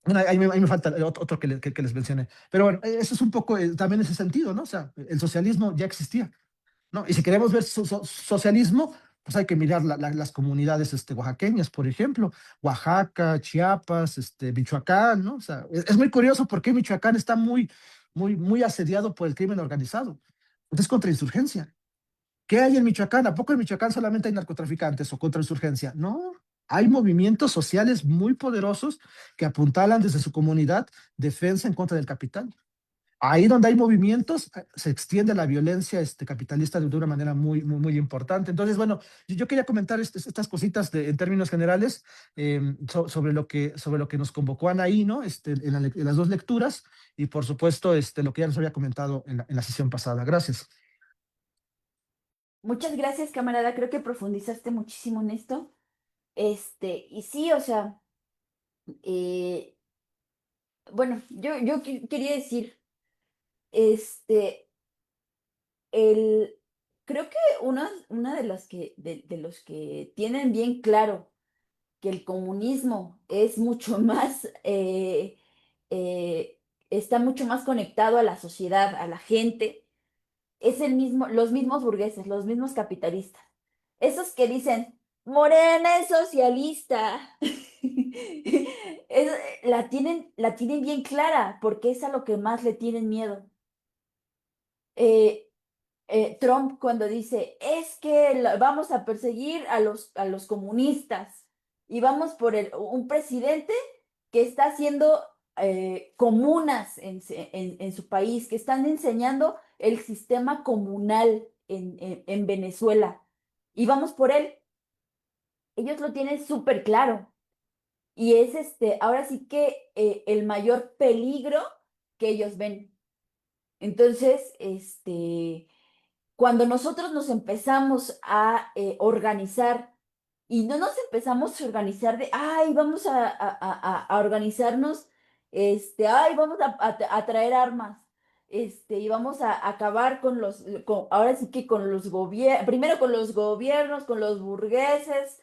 bueno, ahí me falta el otro que les mencioné. Pero bueno, eso es un poco también ese sentido, ¿no? O sea, el socialismo ya existía, ¿no? Y si queremos ver socialismo, pues hay que mirar las comunidades oaxaqueñas, por ejemplo, Oaxaca, Chiapas, Michoacán, ¿no? O sea, es muy curioso porque Michoacán está muy asediado por el crimen organizado. Entonces, contrainsurgencia. ¿Qué hay en Michoacán? ¿A poco en Michoacán solamente hay narcotraficantes o contrainsurgencia? No, hay movimientos sociales muy poderosos que apuntalan desde su comunidad defensa en contra del capital. Ahí donde hay movimientos, se extiende la violencia capitalista de una manera muy importante. Entonces, bueno, yo quería comentar estas cositas en términos generales sobre lo que nos convocó Anaí, ¿no? En las dos lecturas y, por supuesto, lo que ya nos había comentado en la sesión pasada. Gracias. Muchas gracias, camarada. Creo que profundizaste muchísimo en esto. Y sí, o sea, eh, bueno, yo quería decir, este, el, creo que una de las de los que tienen bien claro que el comunismo es mucho más, eh, está mucho más conectado a la sociedad, a la gente, es los mismos burgueses, los mismos capitalistas. Esos que dicen, Morena es socialista. La tienen bien clara, porque es a lo que más le tienen miedo. Eh, Trump cuando dice, es que vamos a perseguir a los comunistas y vamos por un presidente que está haciendo comunas en su país, que están enseñando el sistema comunal en Venezuela y vamos por él. Ellos lo tienen súper claro y es ahora sí que el mayor peligro que ellos ven. Entonces, cuando nosotros nos empezamos a organizar y no nos empezamos a organizar de, ay, vamos a organizarnos, ay, vamos a traer armas, y vamos a acabar ahora sí que con los gobiernos, primero con los gobiernos, con los burgueses,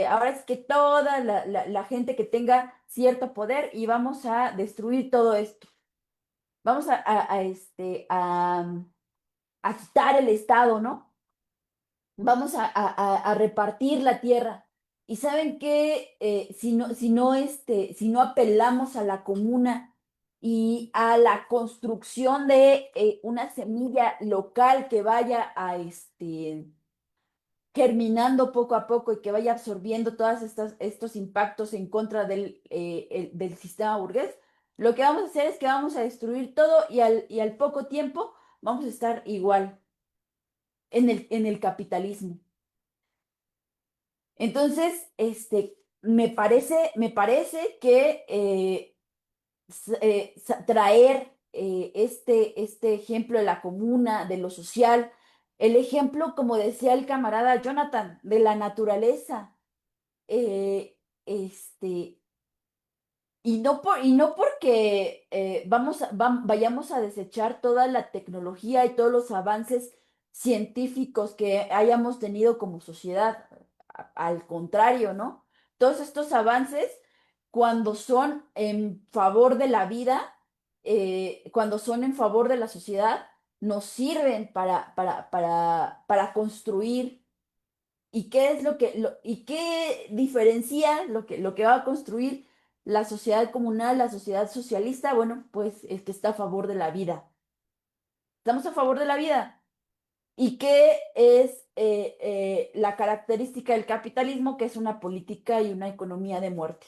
ahora es que toda la gente que tenga cierto poder y vamos a destruir todo esto. Vamos a quitar el Estado, ¿no? Vamos a repartir la tierra. Y saben que si no apelamos a la comuna y a la construcción de una semilla local que vaya a germinando poco a poco y que vaya absorbiendo todos estos impactos en contra del sistema burgués, lo que vamos a hacer es que vamos a destruir todo y al poco tiempo vamos a estar igual en el capitalismo. Entonces, me parece que traer este ejemplo de la comuna, de lo social, el ejemplo, como decía el camarada Jonathan, de la naturaleza, eh, este, y no porque vayamos a desechar toda la tecnología y todos los avances científicos que hayamos tenido como sociedad. Al contrario, ¿no? Todos estos avances, cuando son en favor de la vida, cuando son en favor de la sociedad, nos sirven para construir. ¿Y qué es y qué diferencia lo que va a construir la sociedad comunal, la sociedad socialista? Bueno, pues el que está a favor de la vida. Estamos a favor de la vida. ¿Y qué es la característica del capitalismo? Que es una política y una economía de muerte.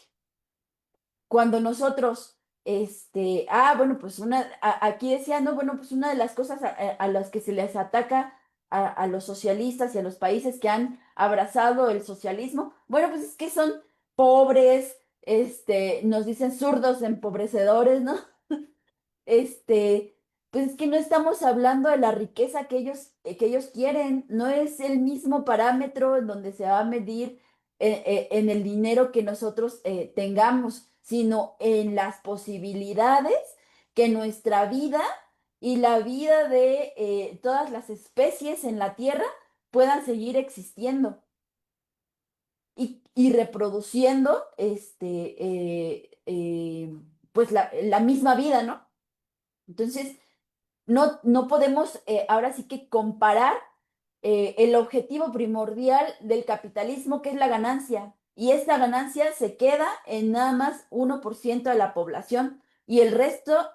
Cuando nosotros, bueno, pues aquí decía, no, bueno, pues una de las cosas a las que se les ataca a los socialistas y a los países que han abrazado el socialismo, bueno, pues es que son pobres, nos dicen zurdos, empobrecedores, ¿no? este, pues es que no estamos hablando de la riqueza que ellos quieren, no es el mismo parámetro en donde se va a medir en el dinero que nosotros tengamos, sino en las posibilidades que nuestra vida y la vida de todas las especies en la Tierra puedan seguir existiendo y reproduciendo pues la misma vida, ¿no? Entonces, no podemos ahora sí que comparar el objetivo primordial del capitalismo, que es la ganancia. Y esta ganancia se queda en nada más 1% de la población y el resto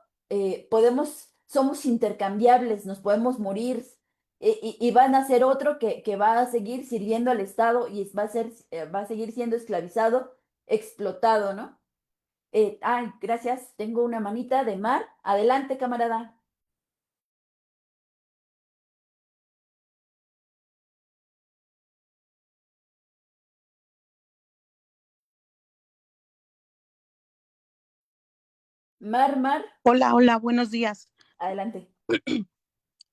somos intercambiables, nos podemos morir y van a ser otro que va a seguir sirviendo al Estado y va a seguir siendo esclavizado, explotado, ¿no? Gracias, tengo una manita de Mar. Adelante, camarada. Mar, Hola, hola, buenos días. adelante.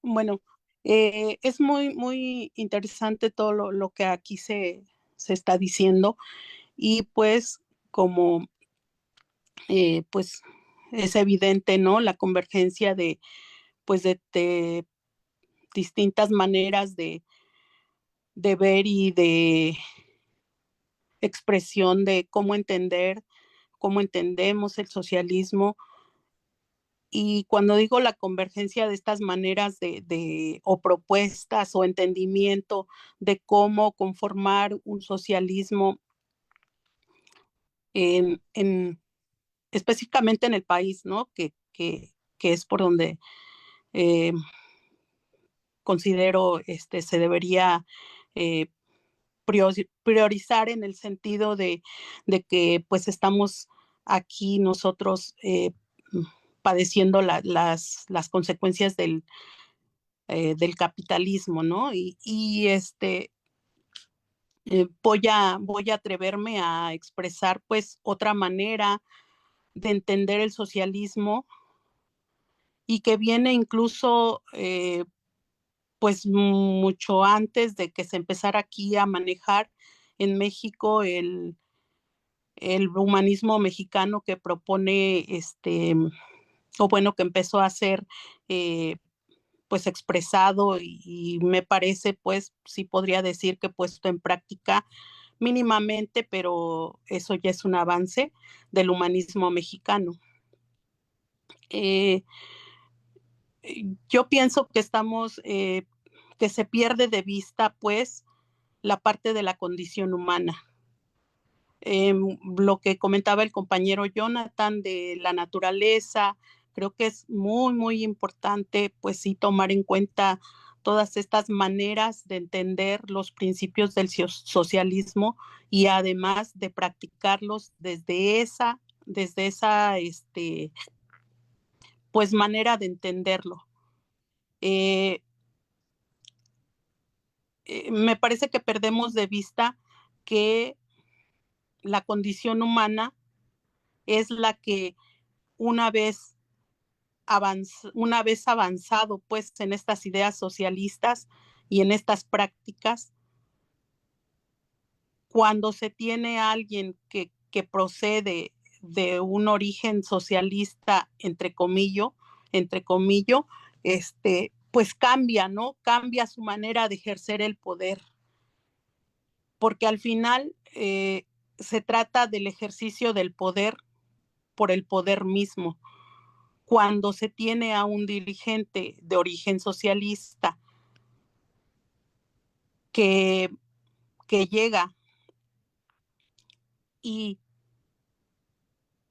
Bueno, es muy interesante todo lo que aquí se está diciendo y pues como pues es evidente, ¿no? La convergencia pues de distintas maneras de ver y de expresión de cómo entendemos el socialismo. Y cuando digo la convergencia de estas maneras o propuestas o entendimiento de cómo conformar un socialismo específicamente en el país, ¿no? Que es por donde eh, considero se debería eh, priorizar en el sentido de que pues estamos aquí nosotros padeciendo las consecuencias del capitalismo, ¿no? Voy a atreverme a expresar pues otra manera de entender el socialismo y que viene incluso pues mucho antes de que se empezara aquí a manejar en México el humanismo mexicano que propone o bueno, que empezó a ser pues expresado y me parece pues sí podría decir que puesto en práctica mínimamente, pero eso ya es un avance del humanismo mexicano. Yo pienso que que se pierde de vista pues la parte de la condición humana. Lo que comentaba el compañero Jonathan de la naturaleza, creo que es muy, muy importante, pues sí, tomar en cuenta todas estas maneras de entender los principios del socialismo y además de practicarlos desde esa pues manera de entenderlo. Me parece que perdemos de vista que la condición humana es la que una vez avanzado pues en estas ideas socialistas y en estas prácticas, cuando se tiene a alguien que procede de un origen socialista, entre comillas, pues cambia, ¿no? Cambia su manera de ejercer el poder, porque al final se trata del ejercicio del poder por el poder mismo. Cuando se tiene a un dirigente de origen socialista que llega y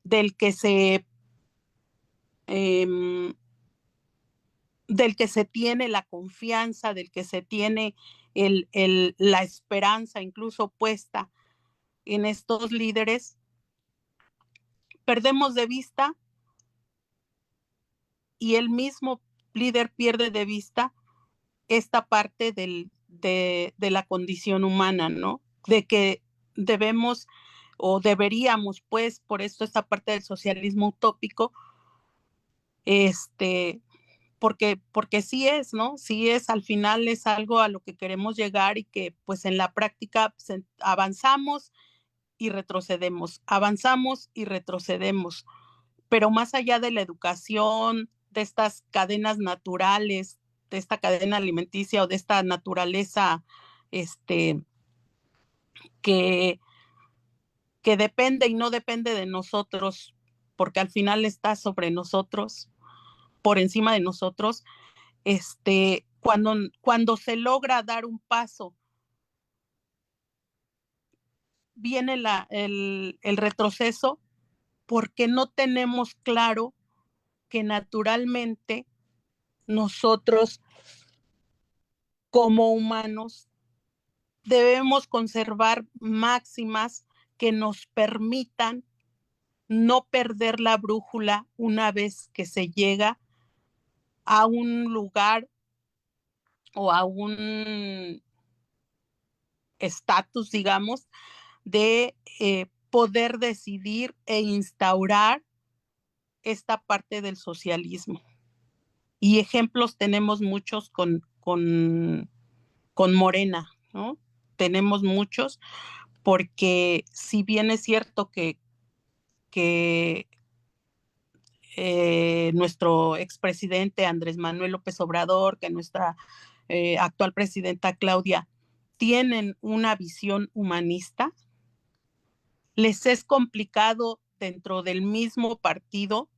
del que se tiene la confianza, del que se tiene la esperanza incluso puesta en estos líderes, perdemos de vista y el mismo líder pierde de vista esta parte de la condición humana, ¿no? De que debemos o deberíamos, pues, por esto esta parte del socialismo utópico, porque sí es, ¿no? Sí es, al final es algo a lo que queremos llegar y que pues en la práctica pues, avanzamos y retrocedemos, pero más allá de la educación, de estas cadenas naturales, de esta cadena alimenticia o de esta naturaleza que depende y no depende de nosotros, porque al final está sobre nosotros, por encima de nosotros, cuando se logra dar un paso, viene el retroceso porque no tenemos claro que naturalmente nosotros como humanos debemos conservar máximas que nos permitan no perder la brújula una vez que se llega a un lugar o a un estatus, digamos, de poder decidir e instaurar esta parte del socialismo. Y ejemplos tenemos muchos con Morena, ¿no? Tenemos muchos, porque si bien es cierto que nuestro expresidente Andrés Manuel López Obrador, que nuestra actual presidenta Claudia, tienen una visión humanista, les es complicado dentro del mismo partido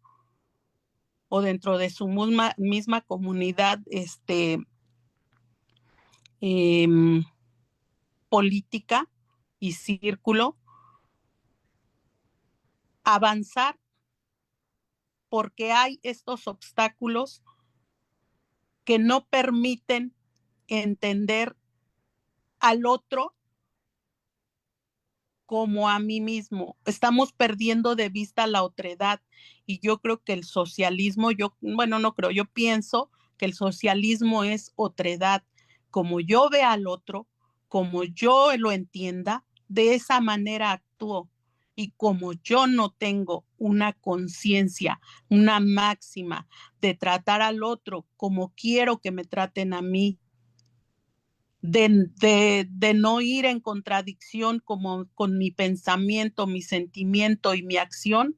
o dentro de su misma comunidad política y círculo avanzar, porque hay estos obstáculos que no permiten entender al otro como a mí mismo. Estamos perdiendo de vista la otredad y yo creo que el socialismo, yo pienso que el socialismo es otredad. Como yo vea al otro, como yo lo entienda, de esa manera actúo. Y como yo no tengo una conciencia, una máxima de tratar al otro como quiero que me traten a mí, de no ir en contradicción con mi pensamiento, mi sentimiento y mi acción,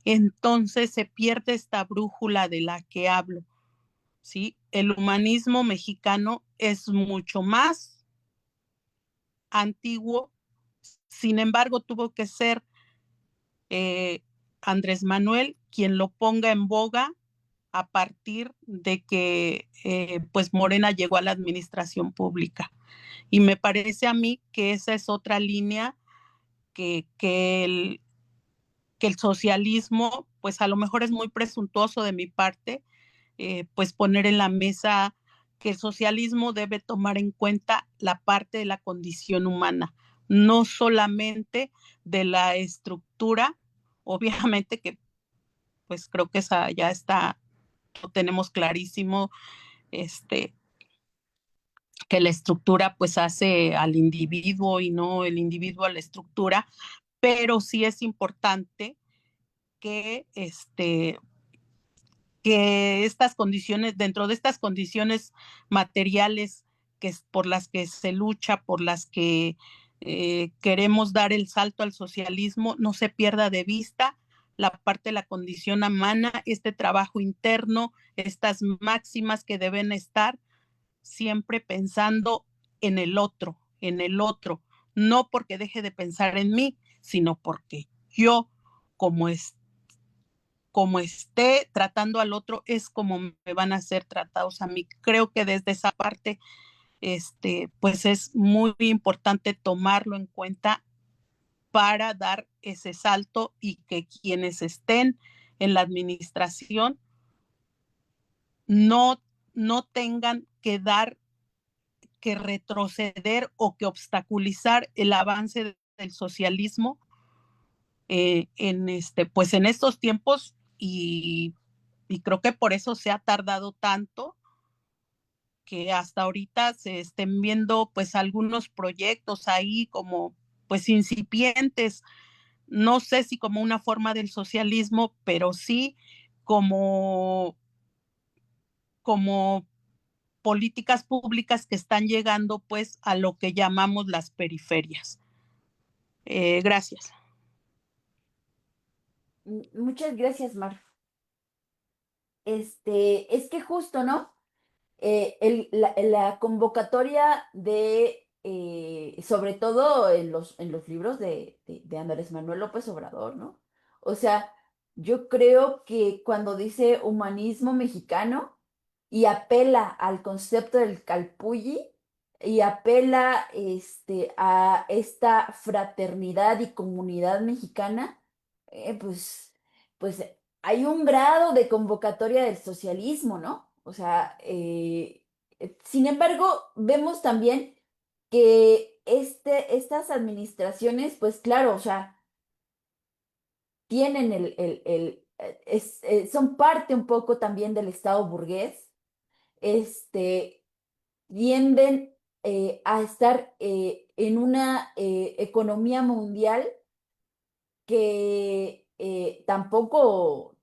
entonces se pierde esta brújula de la que hablo, ¿sí? El humanismo mexicano es mucho más antiguo, sin embargo tuvo que ser Andrés Manuel quien lo ponga en boga a partir de que pues Morena llegó a la administración pública. Y me parece a mí que esa es otra línea que el socialismo, pues a lo mejor es muy presuntuoso de mi parte, pues poner en la mesa que el socialismo debe tomar en cuenta la parte de la condición humana, no solamente de la estructura, obviamente que pues creo que esa ya está, lo tenemos clarísimo, que la estructura pues hace al individuo y no el individuo a la estructura, pero sí es importante que que estas condiciones, dentro de estas condiciones materiales por las que se lucha, por las que queremos dar el salto al socialismo, no se pierda de vista la parte de la condición humana, este trabajo interno, estas máximas que deben estar siempre pensando en el otro, no porque deje de pensar en mí, sino porque yo, como esté tratando al otro, es como me van a ser tratados a mí. Creo que desde esa parte, pues es muy importante tomarlo en cuenta para dar ese salto y que quienes estén en la administración no tengan que retroceder o que obstaculizar el avance del socialismo pues en estos tiempos y creo que por eso se ha tardado tanto que hasta ahorita se estén viendo pues algunos proyectos ahí como pues incipientes, no sé si como una forma del socialismo, pero sí como políticas públicas que están llegando pues a lo que llamamos las periferias. Gracias. Muchas gracias, Mar. Es que justo, ¿no? La convocatoria sobre todo en los libros de Andrés Manuel López Obrador, ¿no? O sea, yo creo que cuando dice humanismo mexicano y apela al concepto del calpulli y apela a esta fraternidad y comunidad mexicana, pues hay un grado de convocatoria del socialismo, ¿no? O sea, sin embargo, vemos también que estas administraciones, pues claro, o sea, tienen son parte un poco también del Estado burgués, tienden a estar en una economía mundial que tampoco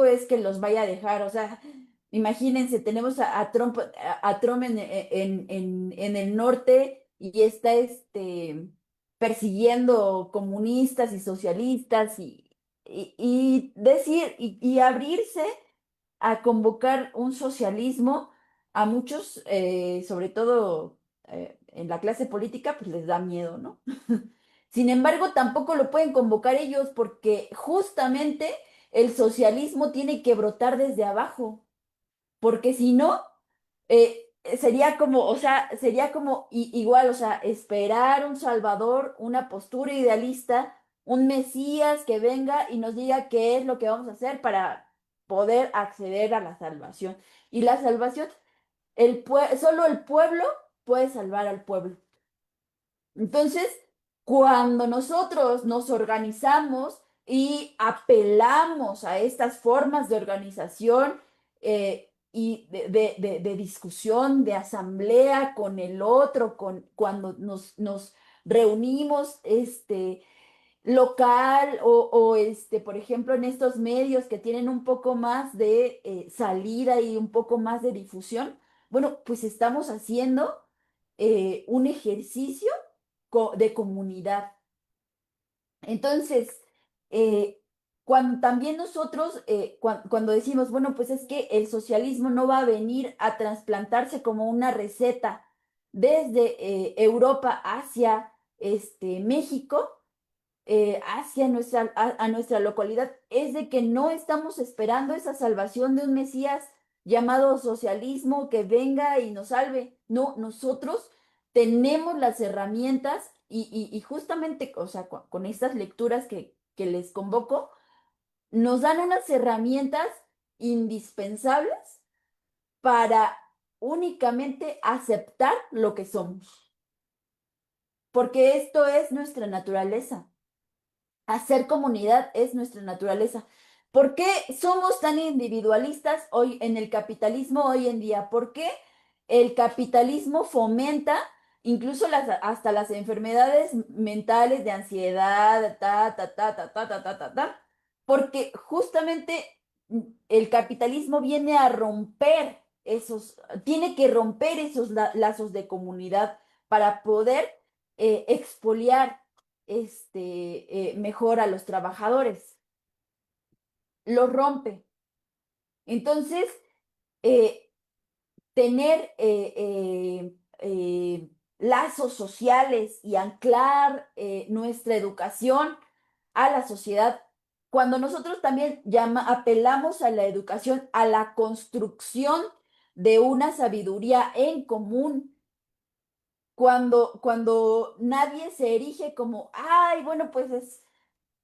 es que los vaya a dejar, o sea, imagínense, tenemos a Trump, a Trump en el norte y está persiguiendo comunistas y socialistas y decir y abrirse a convocar un socialismo a muchos, sobre todo en la clase política, pues les da miedo, ¿no? Sin embargo, tampoco lo pueden convocar ellos porque justamente el socialismo tiene que brotar desde abajo, porque si no, sería como, o sea, sería como igual, o sea, esperar un salvador, una postura idealista, un Mesías que venga y nos diga qué es lo que vamos a hacer para poder acceder a la salvación. Y la salvación, solo el pueblo puede salvar al pueblo. Entonces, cuando nosotros nos organizamos y apelamos a estas formas de organización y de discusión, de asamblea con el otro, cuando nos reunimos local o por ejemplo, en estos medios que tienen un poco más de salida y un poco más de difusión, bueno, pues estamos haciendo un ejercicio de comunidad. Entonces, cuando también nosotros, cuando decimos, bueno, pues es que el socialismo no va a venir a trasplantarse como una receta desde Europa hacia México, hacia a nuestra localidad, es de que no estamos esperando esa salvación de un Mesías llamado socialismo que venga y nos salve. No, nosotros tenemos las herramientas y justamente, o sea, con estas lecturas que les convoco, nos dan unas herramientas indispensables para únicamente aceptar lo que somos, porque esto es nuestra naturaleza. Hacer comunidad es nuestra naturaleza. ¿Por qué somos tan individualistas hoy en el capitalismo hoy en día? ¿Por qué el capitalismo fomenta incluso hasta las enfermedades mentales de ansiedad, Porque justamente el capitalismo viene a romper tiene que romper esos lazos de comunidad para poder expoliar mejor a los trabajadores, los rompe. Entonces, eh, tener lazos sociales y anclar nuestra educación a la sociedad, cuando nosotros también apelamos a la educación, a la construcción de una sabiduría en común, cuando nadie se erige como, ay, bueno, pues es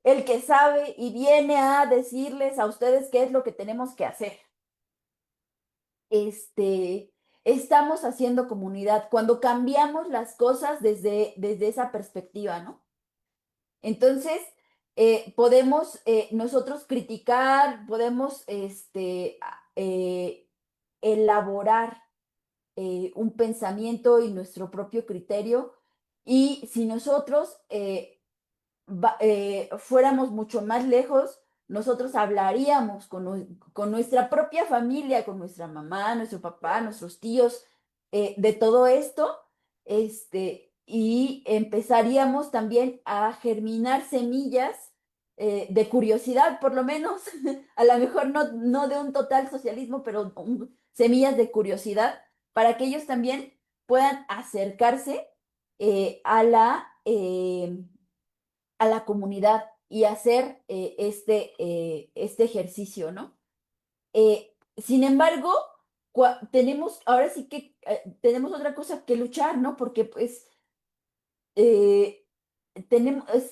el que sabe y viene a decirles a ustedes qué es lo que tenemos que hacer. Estamos haciendo comunidad cuando cambiamos las cosas desde esa perspectiva, ¿no? Entonces, podemos nosotros criticar, podemos elaborar un pensamiento y nuestro propio criterio, y si nosotros fuéramos mucho más lejos, nosotros hablaríamos con nuestra propia familia, con nuestra mamá, nuestro papá, nuestros tíos, de todo esto, y empezaríamos también a germinar semillas de curiosidad, por lo menos, a lo mejor no de un total socialismo, pero semillas de curiosidad, para que ellos también puedan acercarse a la comunidad y hacer este ejercicio, ¿no? Sin embargo, ahora sí que tenemos otra cosa que luchar, ¿no? Porque pues eh,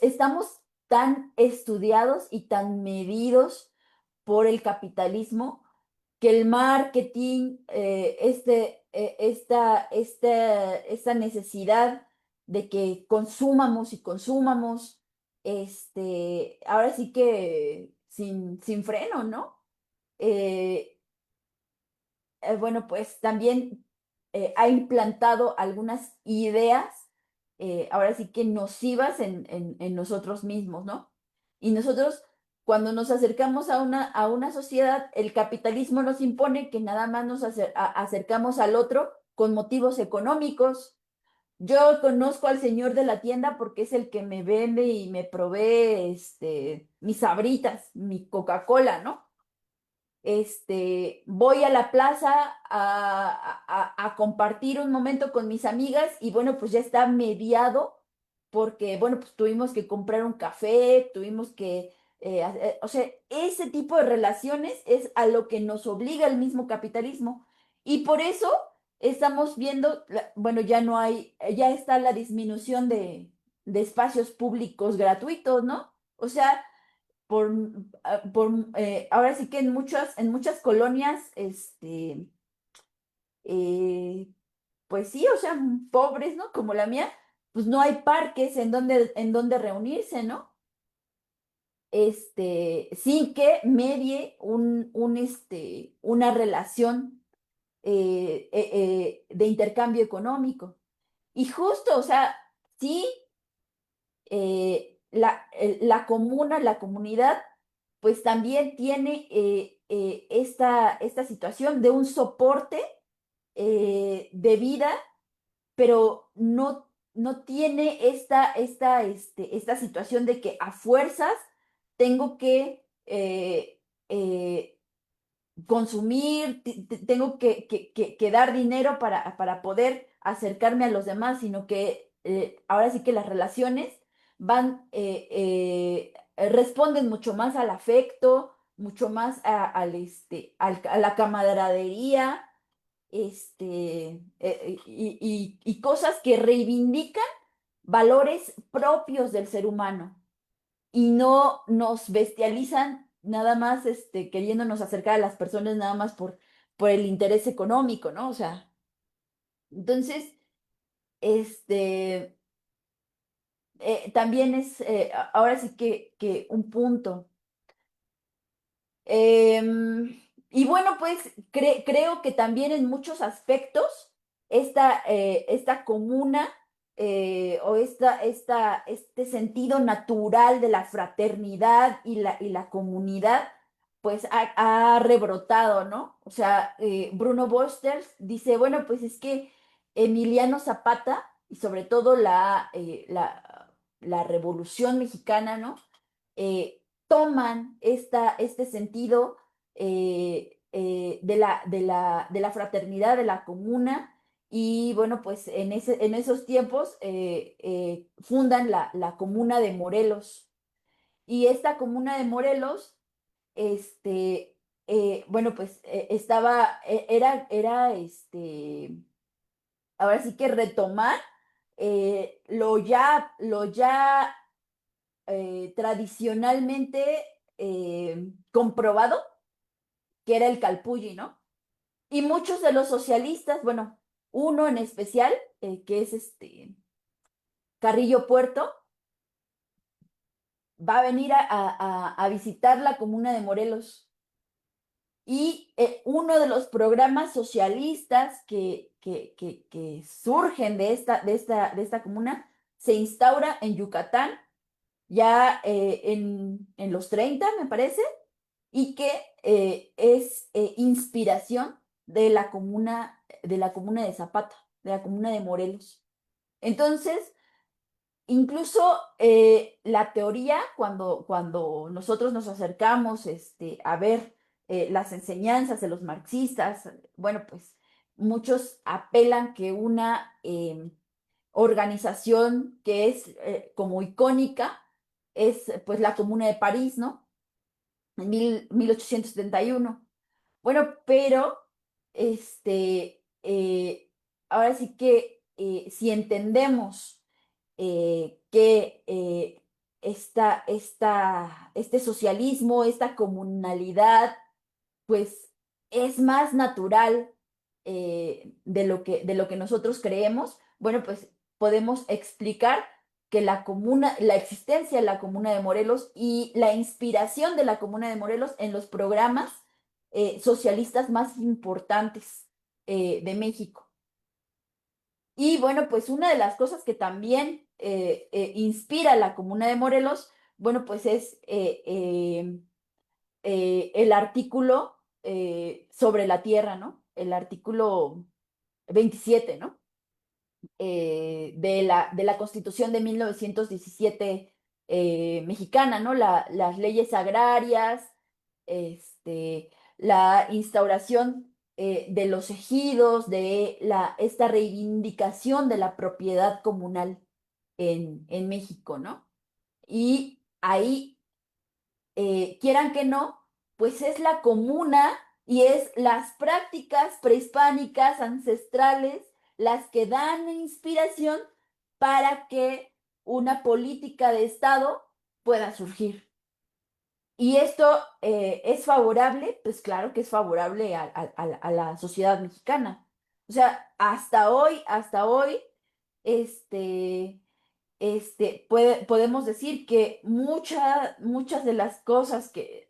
estamos tan estudiados y tan medidos por el capitalismo que el marketing, esta necesidad de que consumamos y consumamos, ahora sí que sin freno, ¿no? Eh, bueno, pues también ha implantado algunas ideas, ahora sí que nocivas en nosotros mismos, ¿no? Y nosotros, cuando nos acercamos a una sociedad, el capitalismo nos impone que nada más nos acercamos al otro con motivos económicos. Yo conozco al señor de la tienda porque es el que me vende y me provee mis sabritas, mi Coca-Cola, ¿no? Voy a la plaza a compartir un momento con mis amigas y bueno, pues ya está mediado porque, bueno, pues tuvimos que comprar un café, tuvimos que, o sea, ese tipo de relaciones es a lo que nos obliga el mismo capitalismo. Y por eso estamos viendo, bueno, ya está la disminución de espacios públicos gratuitos, ¿no? O sea, ahora sí que en muchas colonias, eh, pues sí, o sea, pobres, ¿no? Como la mía, pues no hay parques en donde reunirse, ¿no? Sin que medie una relación de intercambio económico. Y justo, o sea, sí, la comuna, la comunidad, pues también tiene esta situación de un soporte de vida, pero no tiene esta situación de que a fuerzas tengo que consumir, tengo que dar dinero para poder acercarme a los demás, sino que ahora sí que las relaciones responden mucho más al afecto, mucho más a la camaradería, y cosas que reivindican valores propios del ser humano y no nos bestializan nada más queriéndonos acercar a las personas nada más por el interés económico, ¿no? O sea, entonces, este, también es ahora sí que un punto. Y bueno, pues creo que también en muchos aspectos esta comuna o este sentido natural de la fraternidad y la comunidad, pues ha rebrotado, ¿no? O sea, Bruno Bosters dice, bueno, pues es que Emiliano Zapata y sobre todo la Revolución Mexicana, ¿no? Toman este sentido de la fraternidad, de la comuna, y bueno, pues en esos tiempos fundan la comuna de Morelos. Y esta comuna de Morelos, bueno, pues ahora sí que retomar lo ya tradicionalmente comprobado, que era el Calpulli, ¿no? Y muchos de los socialistas, bueno, uno en especial, que es Carrillo Puerto, va a venir a visitar la comuna de Morelos. Y uno de los programas socialistas que surgen de esta comuna se instaura en Yucatán ya en los 30 me parece, y que es inspiración de la comuna de Zapata, de la comuna de Morelos. Entonces, incluso la teoría, cuando nosotros nos acercamos a ver las enseñanzas de los marxistas, bueno, pues muchos apelan que una organización que es como icónica es pues la Comuna de París, ¿no? En 1871. Bueno, pero ahora sí que si entendemos que este socialismo, esta comunalidad, pues es más natural de lo que nosotros creemos, bueno, pues podemos explicar que la existencia de la Comuna de Morelos y la inspiración de la Comuna de Morelos en los programas socialistas más importantes de México. Y bueno, pues una de las cosas que también inspira a la Comuna de Morelos, bueno, pues es el artículo sobre la tierra, ¿no? El artículo 27, ¿no? De la Constitución de 1917 mexicana, ¿no? Las leyes agrarias, la instauración de los ejidos, esta reivindicación de la propiedad comunal en México, ¿no? Y ahí quieran que no, pues es la comuna y es las prácticas prehispánicas ancestrales las que dan inspiración para que una política de Estado pueda surgir. Y esto es favorable, pues claro que es favorable a la sociedad mexicana. O sea, hasta hoy, este, podemos decir que muchas de las cosas que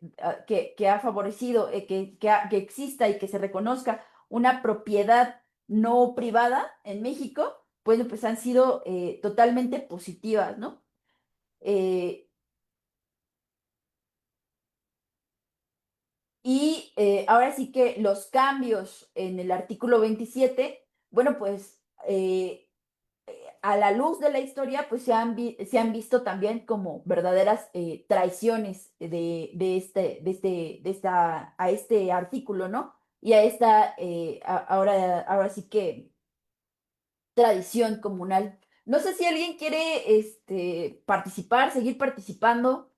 ha favorecido que exista y que se reconozca una propiedad no privada en México, pues han sido totalmente positivas, ¿no? Eh, y ahora sí que los cambios en el artículo 27, bueno, pues a la luz de la historia, pues se han visto también como verdaderas traiciones a este artículo, ¿no? Y a ahora sí que tradición comunal. No sé si alguien quiere participar, seguir participando.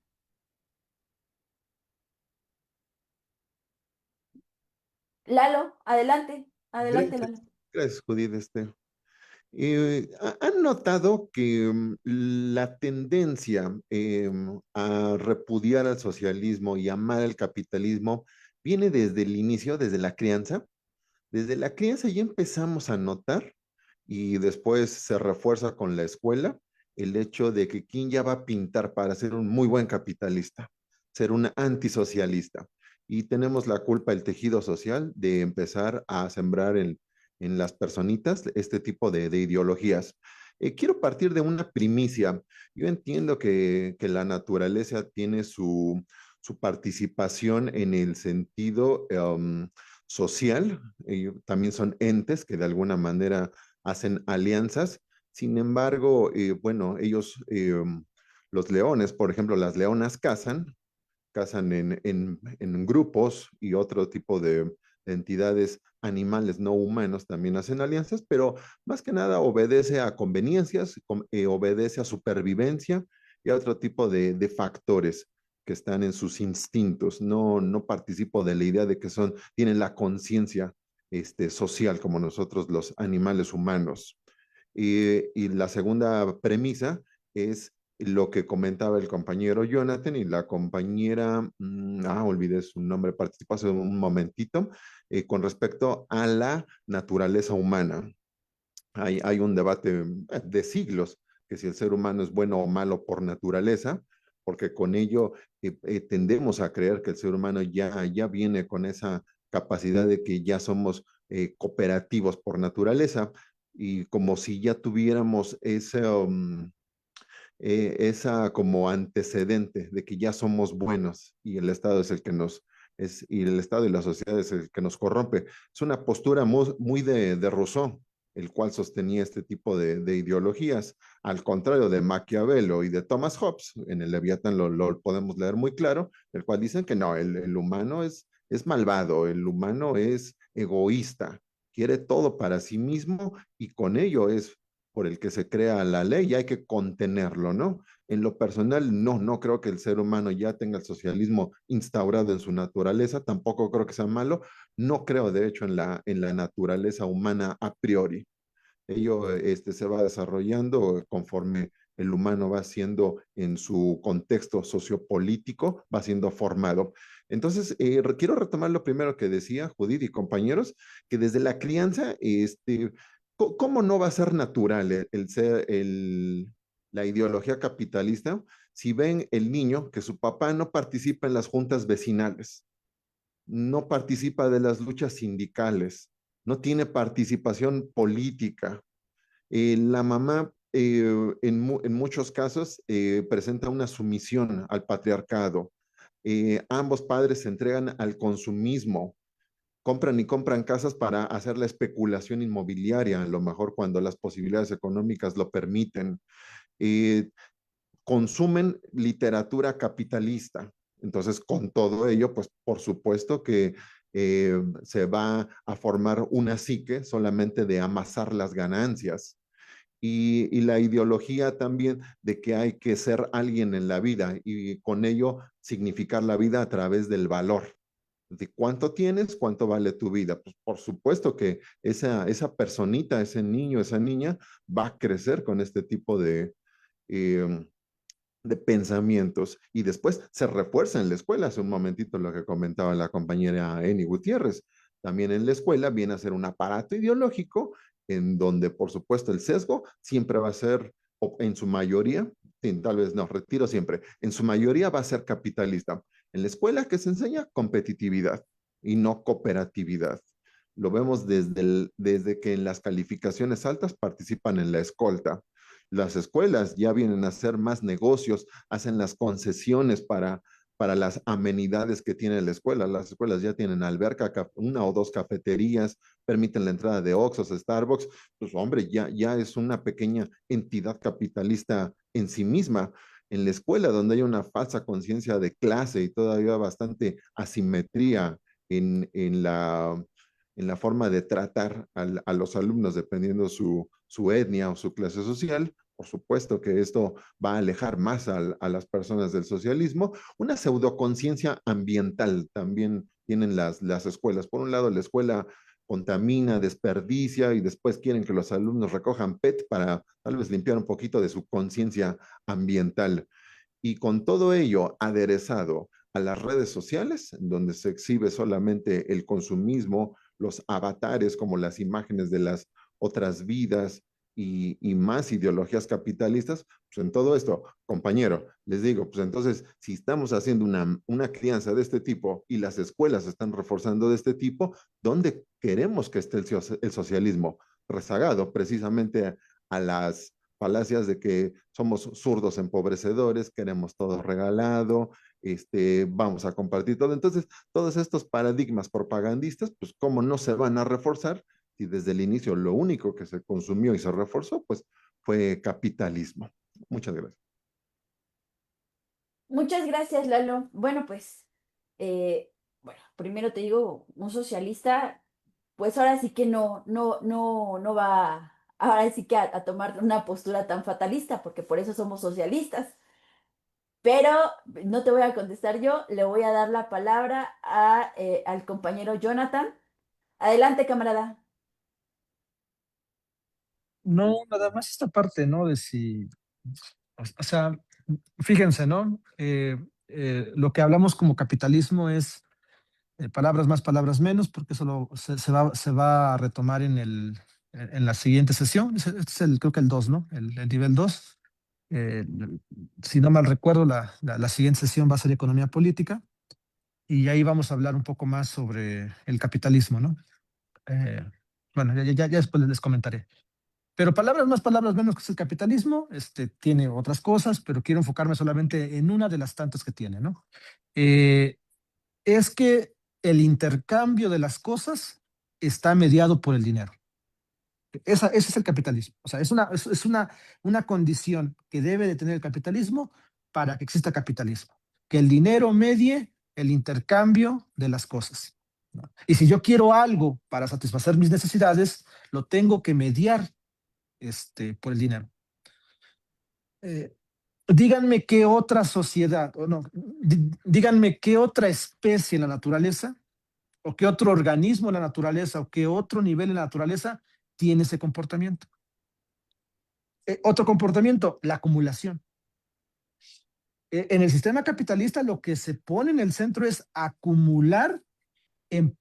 Lalo, adelante, adelante, Gracias, Lalo. gracias, Judith. ¿Han notado que la tendencia a repudiar al socialismo y amar el capitalismo viene desde el inicio, desde la crianza? Desde la crianza ya empezamos a notar y después se refuerza con la escuela el hecho de que quién ya va a pintar para ser un muy buen capitalista, ser un antisocialista. Y tenemos la culpa, el tejido social, de empezar a sembrar en las personitas este tipo de ideologías. Quiero partir de una primicia. Yo entiendo que la naturaleza tiene su participación en el sentido social. Ellos también son entes que de alguna manera hacen alianzas. Sin embargo, bueno, ellos, los leones, por ejemplo, las leonas cazan en grupos y otro tipo de entidades animales no humanos también hacen alianzas, pero más que nada obedece a conveniencias, obedece a supervivencia y a otro tipo de factores que están en sus instintos. No participo de la idea de que tienen la conciencia social como nosotros los animales humanos. Y la segunda premisa es lo que comentaba el compañero Jonathan y la compañera, olvidé su nombre, participó hace un momentito, con respecto a la naturaleza humana. Hay un debate de siglos que si el ser humano es bueno o malo por naturaleza, porque con ello tendemos a creer que el ser humano ya viene con esa capacidad de que ya somos cooperativos por naturaleza y como si ya tuviéramos esa como antecedente de que ya somos buenos y el Estado es el que y el Estado y la sociedad es el que nos corrompe. Es una postura muy de Rousseau, el cual sostenía este tipo de ideologías, al contrario de Maquiavelo y de Thomas Hobbes, en el Leviatán lo podemos leer muy claro, el cual dicen que no, el humano es malvado, el humano es egoísta, quiere todo para sí mismo y con ello es por el que se crea la ley y hay que contenerlo, ¿no? En lo personal, no creo que el ser humano ya tenga el socialismo instaurado en su naturaleza, tampoco creo que sea malo, no creo de hecho en la naturaleza humana a priori. Ello se va desarrollando conforme el humano va siendo en su contexto sociopolítico, va siendo formado. Entonces, quiero retomar lo primero que decía Judith y compañeros, que desde la crianza, ¿cómo no va a ser natural la ideología capitalista si ven el niño que su papá no participa en las juntas vecinales, no participa de las luchas sindicales, no tiene participación política? La mamá en muchos casos presenta una sumisión al patriarcado. Ambos padres se entregan al consumismo, compran y compran casas para hacer la especulación inmobiliaria, a lo mejor cuando las posibilidades económicas lo permiten. Eh, Consumen literatura capitalista. Entonces, con todo ello, pues por supuesto que se va a formar una psique solamente de amasar las ganancias. Y la ideología también de que hay que ser alguien en la vida y con ello significar la vida a través del valor. De cuánto tienes, cuánto vale tu vida. Pues por supuesto que esa personita, ese niño, esa niña va a crecer con este tipo eh, de pensamientos y después se refuerza en la escuela. Hace un momentito lo que comentaba la compañera Eni Gutiérrez. También en la escuela viene a ser un aparato ideológico en donde, por supuesto, el sesgo siempre va a ser, o en su mayoría, tal vez no, retiro siempre, en su mayoría va a ser capitalista. En la escuela que se enseña competitividad y no cooperatividad. Lo vemos desde que en las calificaciones altas participan en la escolta. Las escuelas ya vienen a hacer más negocios, hacen las concesiones para las amenidades que tiene la escuela. Las escuelas ya tienen alberca, una o dos cafeterías, permiten la entrada de Oxxos, Starbucks. Pues hombre, ya es una pequeña entidad capitalista en sí misma. En la escuela, donde hay una falsa conciencia de clase y todavía bastante asimetría en la forma de tratar a los alumnos dependiendo su etnia o su clase social. Por supuesto que esto va a alejar más a las personas del socialismo. Una pseudoconciencia ambiental también tienen las escuelas. Por un lado, la escuela contamina, desperdicia y después quieren que los alumnos recojan PET para tal vez limpiar un poquito de su conciencia ambiental. Y con todo ello aderezado a las redes sociales, donde se exhibe solamente el consumismo, los avatares como las imágenes de las otras vidas y más ideologías capitalistas, pues en todo esto, compañero, les digo, pues entonces, si estamos haciendo una crianza de este tipo y las escuelas están reforzando de este tipo, ¿dónde queremos que esté el socialismo? Rezagado precisamente a las falacias de que somos zurdos empobrecedores, queremos todo regalado, vamos a compartir todo. Entonces, todos estos paradigmas propagandistas, pues, ¿cómo no se van a reforzar si desde el inicio lo único que se consumió y se reforzó, pues, fue capitalismo? Muchas gracias. Muchas gracias, Lalo. Bueno, pues, bueno, primero te digo, un socialista, pues ahora sí que no va, ahora sí que a tomar una postura tan fatalista, porque por eso somos socialistas. Pero no te voy a contestar yo, le voy a dar la palabra al compañero Jonathan. Adelante, camarada. No, nada más esta parte, ¿no? De si, o sea, fíjense, ¿no? Lo que hablamos como capitalismo es palabras más, palabras menos, porque eso se va a retomar en la siguiente sesión. Este es creo que el 2, ¿no? El nivel 2. Si no mal recuerdo, la siguiente sesión va a ser economía política y ahí vamos a hablar un poco más sobre el capitalismo, ¿no? Bueno, ya después les comentaré. Pero palabras más, palabras menos, que es el capitalismo, tiene otras cosas, pero quiero enfocarme solamente en una de las tantas que tiene, ¿no? Es que el intercambio de las cosas está mediado por el dinero. Ese es el capitalismo. O sea, es una condición que debe de tener el capitalismo para que exista capitalismo. Que el dinero medie el intercambio de las cosas, ¿no? Y si yo quiero algo para satisfacer mis necesidades, lo tengo que mediar por el dinero. Díganme qué otra sociedad, o no, díganme qué otra especie en la naturaleza, o qué otro organismo en la naturaleza, o qué otro nivel en la naturaleza tiene ese comportamiento. Otro comportamiento, la acumulación. En el sistema capitalista lo que se pone en el centro es acumular en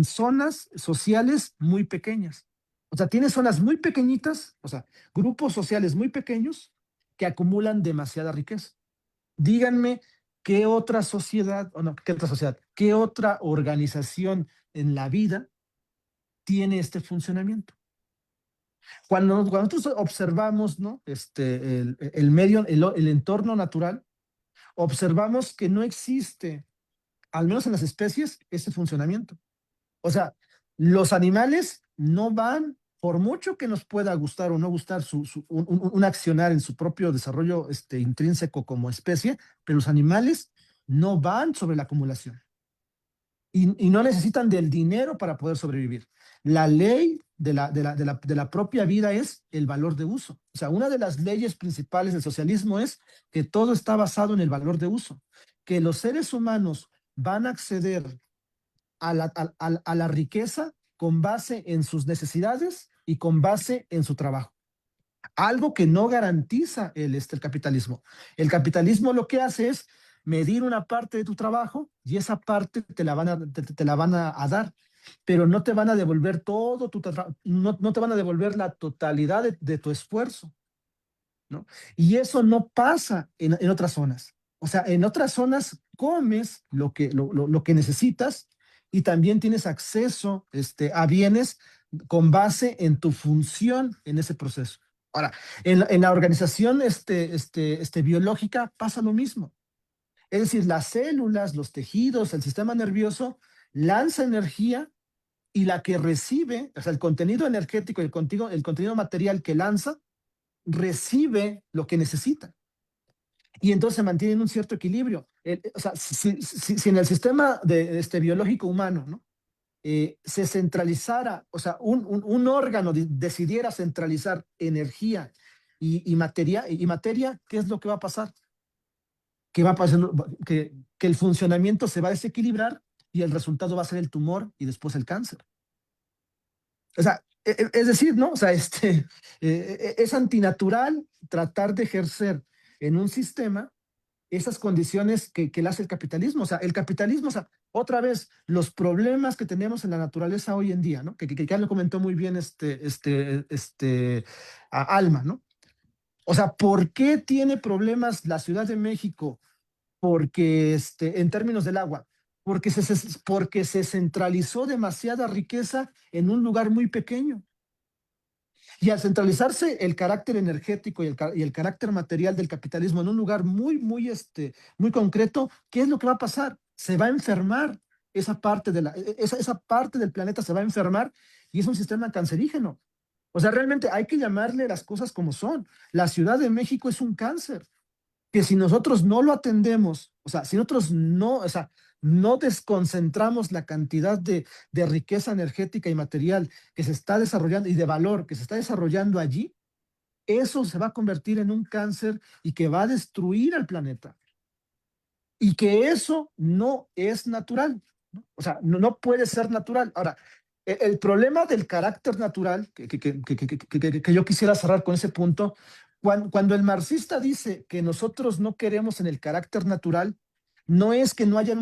zonas sociales muy pequeñas. O sea, tiene zonas muy pequeñitas, o sea, grupos sociales muy pequeños que acumulan demasiada riqueza. Díganme qué otra sociedad, o no, qué otra sociedad, qué otra organización en la vida tiene este funcionamiento. Cuando nosotros observamos, ¿no? El medio, el entorno natural, observamos que no existe, al menos en las especies, ese funcionamiento. O sea, los animales no van, por mucho que nos pueda gustar o no gustar un accionar en su propio desarrollo intrínseco como especie, pero los animales no van sobre la acumulación. Y no necesitan del dinero para poder sobrevivir. La ley de la propia vida es el valor de uso. O sea, una de las leyes principales del socialismo es que todo está basado en el valor de uso, que los seres humanos van a acceder a la riqueza con base en sus necesidades y con base en su trabajo. Algo que no garantiza el capitalismo. El capitalismo lo que hace es medir una parte de tu trabajo y esa parte te la van a dar, pero no te van a devolver todo no te van a devolver la totalidad de tu esfuerzo, ¿no? Y eso no pasa en otras zonas. O sea, en otras zonas comes lo que necesitas y también tienes acceso a bienes con base en tu función en ese proceso. Ahora, en la organización biológica pasa lo mismo. Es decir, las células, los tejidos, el sistema nervioso lanza energía y la que recibe, o sea, el contenido energético, el contenido material que lanza, recibe lo que necesita. Y entonces se mantiene en un cierto equilibrio. O sea, si en el sistema biológico humano, ¿no? Se centralizara, o sea, un órgano decidiera centralizar energía y materia, ¿qué es lo que va a pasar? Que va a pasar que el funcionamiento se va a desequilibrar y el resultado va a ser el tumor y después el cáncer. O sea, es decir, ¿no? O sea, es antinatural tratar de ejercer en un sistema esas condiciones que le hace el capitalismo. O sea, el capitalismo, o sea, otra vez, los problemas que tenemos en la naturaleza hoy en día, ¿no? Que ya lo comentó muy bien Alma, ¿no? O sea, ¿por qué tiene problemas la Ciudad de México? Porque en términos del agua, porque se centralizó demasiada riqueza en un lugar muy pequeño. Y al centralizarse el carácter energético y el carácter material del capitalismo en un lugar muy concreto, ¿qué es lo que va a pasar? Se va a enfermar esa parte, esa parte del planeta se va a enfermar y es un sistema cancerígeno. O sea, realmente hay que llamarle las cosas como son. La Ciudad de México es un cáncer que si nosotros no lo atendemos, o sea, si nosotros no, o sea, no desconcentramos la cantidad de riqueza energética y material que se está desarrollando y de valor que se está desarrollando allí, eso se va a convertir en un cáncer y que va a destruir al planeta. Y que eso no es natural, ¿no? O sea, no puede ser natural. Ahora, el problema del carácter natural, que yo quisiera cerrar con ese punto, cuando el marxista dice que nosotros no queremos en el carácter natural, no es que no haya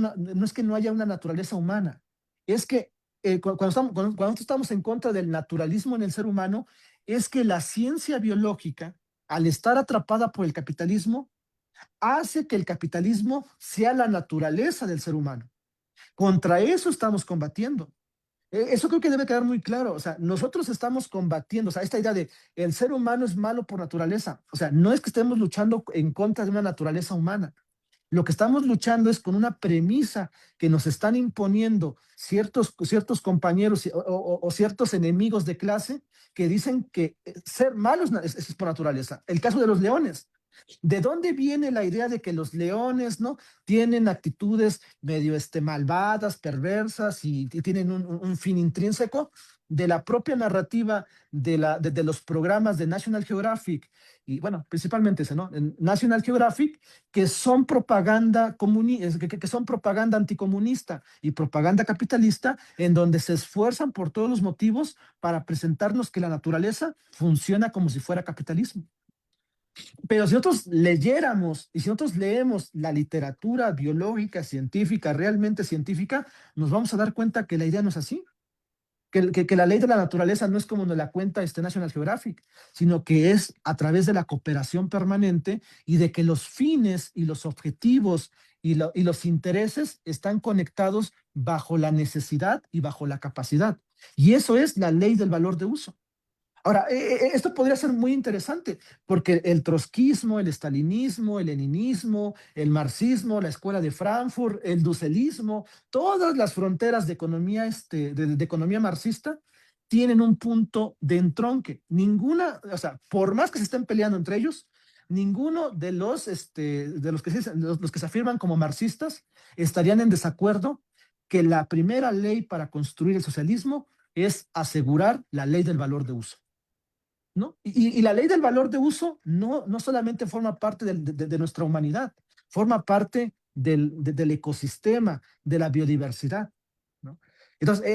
una naturaleza humana, es que cuando nosotros estamos en contra del naturalismo en el ser humano, es que la ciencia biológica, al estar atrapada por el capitalismo, hace que el capitalismo sea la naturaleza del ser humano. Contra eso estamos combatiendo. Eso creo que debe quedar muy claro. O sea, nosotros estamos combatiendo, o sea, esta idea de el ser humano es malo por naturaleza. O sea, no es que estemos luchando en contra de una naturaleza humana. Lo que estamos luchando es con una premisa que nos están imponiendo ciertos compañeros o ciertos enemigos de clase que dicen que ser malo es por naturaleza. El caso de los leones. ¿De dónde viene la idea de que los leones, ¿no? Tienen actitudes medio malvadas, perversas y tienen un fin intrínseco? De la propia narrativa de los programas de National Geographic y bueno, principalmente ese, ¿no? En National Geographic, que son propaganda que son propaganda anticomunista y propaganda capitalista, en donde se esfuerzan por todos los motivos para presentarnos que la naturaleza funciona como si fuera capitalismo. Pero si nosotros leyéramos y si nosotros leemos la literatura biológica, científica, realmente científica, nos vamos a dar cuenta que la idea no es así. Que la ley de la naturaleza no es como nos la cuenta National Geographic, sino que es a través de la cooperación permanente y de que los fines y los objetivos y los intereses están conectados bajo la necesidad y bajo la capacidad. Y eso es la ley del valor de uso. Ahora, esto podría ser muy interesante, porque el trotskismo, el stalinismo, el leninismo, el marxismo, la escuela de Frankfurt, el ducelismo, todas las fronteras de economía, de economía marxista, tienen un punto de entronque. Ninguna, o sea, por más que se estén peleando entre ellos, ninguno de los que se afirman como marxistas estarían en desacuerdo que la primera ley para construir el socialismo es asegurar la ley del valor de uso, ¿no? Y la ley del valor de uso no solamente forma parte de nuestra humanidad, forma parte del ecosistema, de la biodiversidad, ¿no? Entonces,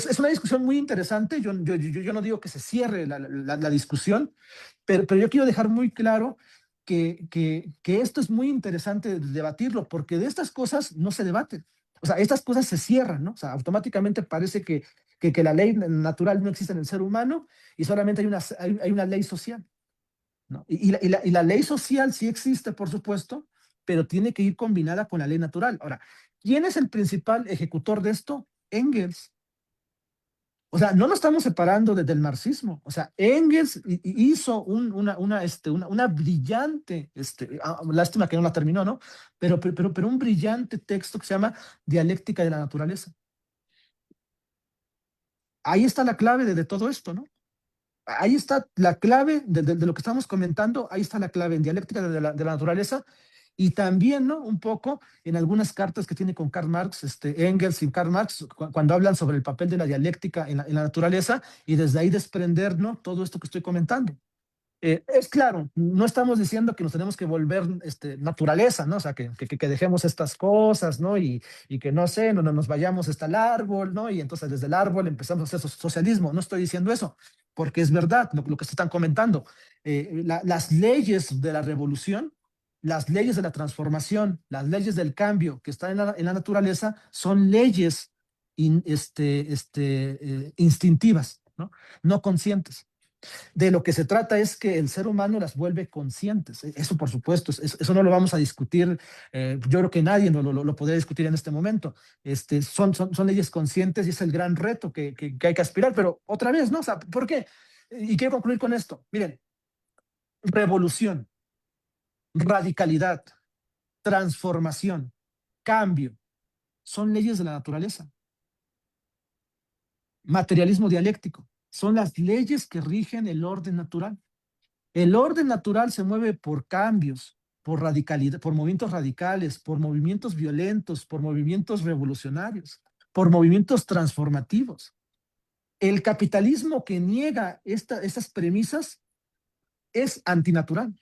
es una discusión muy interesante. Yo no digo que se cierre la discusión, pero yo quiero dejar muy claro que esto es muy interesante debatirlo, porque de estas cosas no se debaten. O sea, estas cosas se cierran, ¿no? O sea, automáticamente parece que la ley natural no existe en el ser humano y solamente hay una ley social, ¿no? Y la ley social sí existe, por supuesto, pero tiene que ir combinada con la ley natural. Ahora, ¿quién es el principal ejecutor de esto? Engels. O sea, no nos estamos separando desde el marxismo. O sea, Engels hizo una brillante, lástima que no la terminó, ¿no? Pero un brillante texto que se llama Dialéctica de la Naturaleza. Ahí está la clave de todo esto, ¿no? Ahí está la clave de lo que estamos comentando, ahí está la clave en Dialéctica de la Naturaleza, y también, ¿no? Un poco en algunas cartas que tiene con Karl Marx, Engels y Karl Marx, cuando hablan sobre el papel de la dialéctica en la naturaleza, y desde ahí desprender, ¿no? Todo esto que estoy comentando. Es claro, no estamos diciendo que nos tenemos que volver naturaleza, ¿no? O sea, que dejemos estas cosas, ¿no? Y que no sé, no nos vayamos hasta el árbol, ¿no? Y entonces desde el árbol empezamos a hacer socialismo. No estoy diciendo eso, porque es verdad lo que se están comentando. Las leyes de la revolución, las leyes de la transformación, las leyes del cambio que están en la naturaleza son leyes instintivas, ¿no? No conscientes. De lo que se trata es que el ser humano las vuelve conscientes. Eso, por supuesto, eso no lo vamos a discutir. Yo creo que nadie lo podría discutir en este momento. Son leyes conscientes y es el gran reto que hay que aspirar. Pero otra vez, ¿no? O sea, ¿por qué? Y quiero concluir con esto. Miren, revolución, radicalidad, transformación, cambio, son leyes de la naturaleza. Materialismo dialéctico, son las leyes que rigen el orden natural. El orden natural se mueve por cambios, por radicalidad, por movimientos radicales, por movimientos violentos, por movimientos revolucionarios, por movimientos transformativos. El capitalismo que niega estas premisas es antinatural,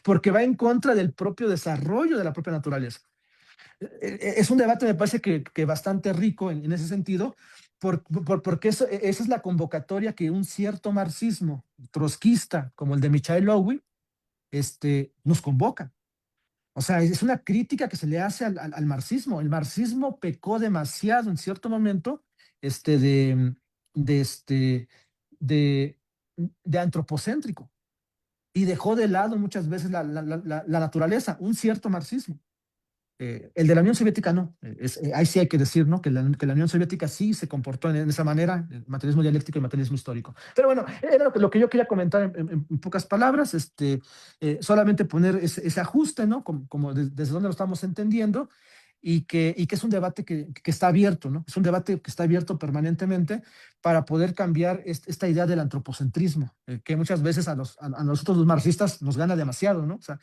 porque va en contra del propio desarrollo de la propia naturaleza. Es un debate, me parece que bastante rico en ese sentido, porque esa es la convocatoria que un cierto marxismo trotskista, como el de Michael Lowy, nos convoca. O sea, es una crítica que se le hace al marxismo. El marxismo pecó demasiado en cierto momento de, de, este, de, de antropocéntrico y dejó de lado muchas veces la naturaleza, un cierto marxismo. El de la Unión Soviética no. Ahí sí hay que decir, ¿no? Que la Unión Soviética sí se comportó en esa manera, el materialismo dialéctico y el materialismo histórico. Pero bueno, era lo que yo quería comentar en pocas palabras, solamente poner ese ajuste, ¿no? Como desde donde lo estamos entendiendo, y que es un debate que está abierto, ¿no? Es un debate que está abierto permanentemente para poder cambiar esta idea del antropocentrismo, que muchas veces a nosotros los marxistas nos gana demasiado, ¿no? O sea,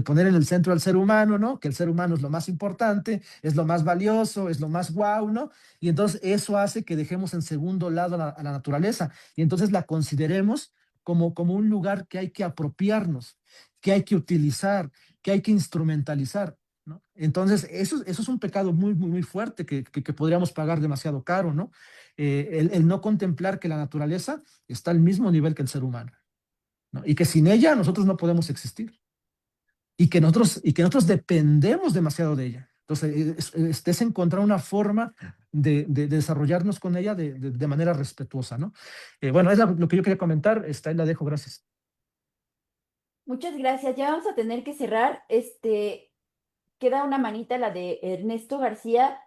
poner en el centro al ser humano, ¿no? Que el ser humano es lo más importante, es lo más valioso, es lo más guau, ¿no? Y entonces eso hace que dejemos en segundo lado a la naturaleza y entonces la consideremos como un lugar que hay que apropiarnos, que hay que utilizar, que hay que instrumentalizar, ¿no? Entonces, eso es un pecado muy, muy, muy fuerte que podríamos pagar demasiado caro, ¿no? El no contemplar que la naturaleza está al mismo nivel que el ser humano, ¿no? Y que sin ella nosotros no podemos existir. Y que nosotros dependemos demasiado de ella. Entonces, es encontrar una forma de desarrollarnos con ella de manera respetuosa, ¿no? Bueno, es lo que yo quería comentar. Ahí la dejo, gracias. Muchas gracias. Ya vamos a tener que cerrar. Queda una manita, la de Ernesto García.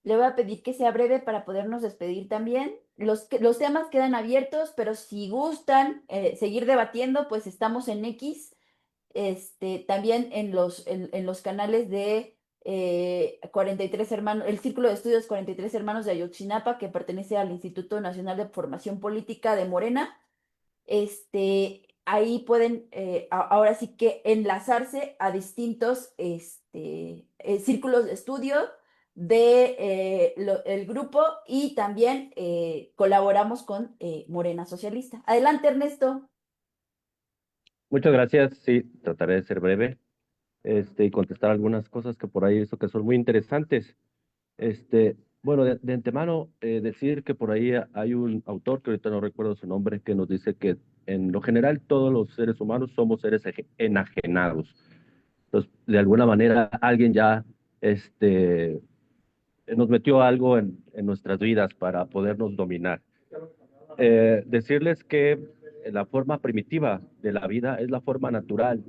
Le voy a pedir que sea breve para podernos despedir también. Los temas quedan abiertos, pero si gustan seguir debatiendo, pues estamos en X. También en los canales de 43 hermanos, el Círculo de Estudios 43 Hermanos de Ayotzinapa, que pertenece al Instituto Nacional de Formación Política de Morena. Ahí pueden ahora sí que enlazarse a distintos círculos de estudio de el grupo y también colaboramos con Morena Socialista. Adelante, Ernesto. Muchas gracias. Sí, trataré de ser breve, y contestar algunas cosas que por ahí hizo que son muy interesantes. Bueno, de antemano, decir que por ahí hay un autor, que ahorita no recuerdo su nombre, que nos dice que en lo general todos los seres humanos somos seres enajenados. Entonces, de alguna manera, alguien ya nos metió algo en nuestras vidas para podernos dominar. Decirles que la forma primitiva de la vida es la forma natural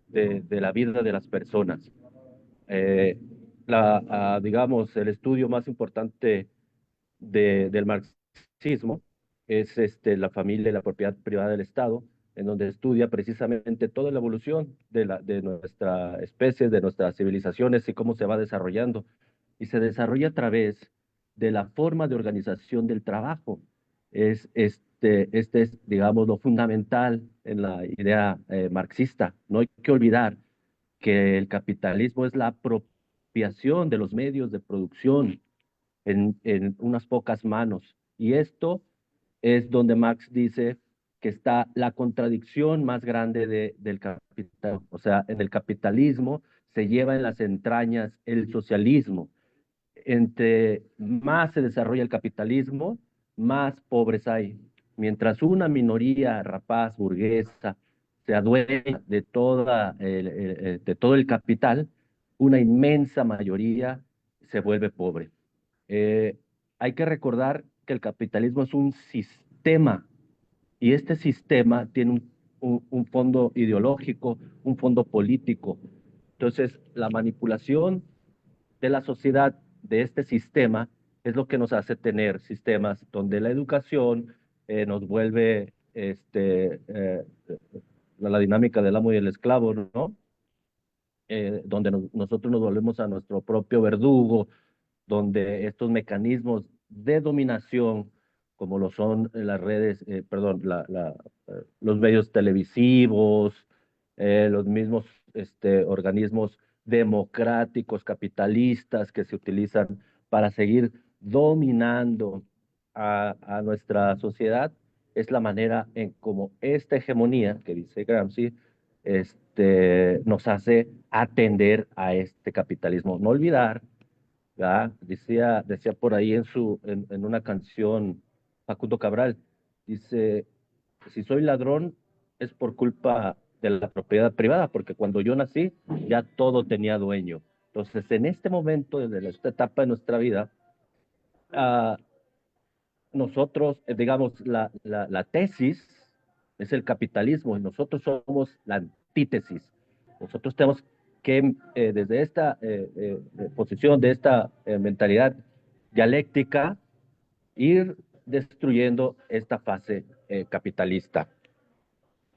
de la vida de las personas. Digamos, el estudio más importante del marxismo es la familia y la propiedad privada del Estado, en donde estudia precisamente toda la evolución de nuestra especie, de nuestras civilizaciones y cómo se va desarrollando. Y se desarrolla a través de la forma de organización del trabajo. Este es, digamos, lo fundamental en la idea marxista. No hay que olvidar que el capitalismo es la apropiación de los medios de producción en unas pocas manos. Y esto es donde Marx dice que está la contradicción más grande del capital. O sea, en el capitalismo se lleva en las entrañas el socialismo. Entre más se desarrolla el capitalismo, más pobres hay. Mientras una minoría rapaz, burguesa, se adueña de, de todo el capital, una inmensa mayoría se vuelve pobre. Eh, Hay que recordar que el capitalismo es un sistema y este sistema tiene un fondo ideológico, un fondo político. Entonces, la manipulación de la sociedad, de este sistema, es lo que nos hace tener sistemas donde la educación nos vuelve la dinámica del amo y el esclavo, ¿no? Donde nosotros nos volvemos a nuestro propio verdugo, donde estos mecanismos de dominación, como lo son las redes, perdón, los medios televisivos, los mismos organismos democráticos, capitalistas que se utilizan para seguir dominando a nuestra sociedad, es la manera en como esta hegemonía, que dice Gramsci, nos hace atender a este capitalismo. No olvidar, ¿verdad? Decía por ahí en una canción Facundo Cabral, dice, si soy ladrón es por culpa de la propiedad privada, porque cuando yo nací ya todo tenía dueño. Entonces, en este momento, desde esta etapa de nuestra vida, uh, nosotros, digamos, la tesis es el capitalismo y nosotros somos la antítesis. Nosotros tenemos que, desde esta posición, de esta mentalidad dialéctica, ir destruyendo esta fase capitalista.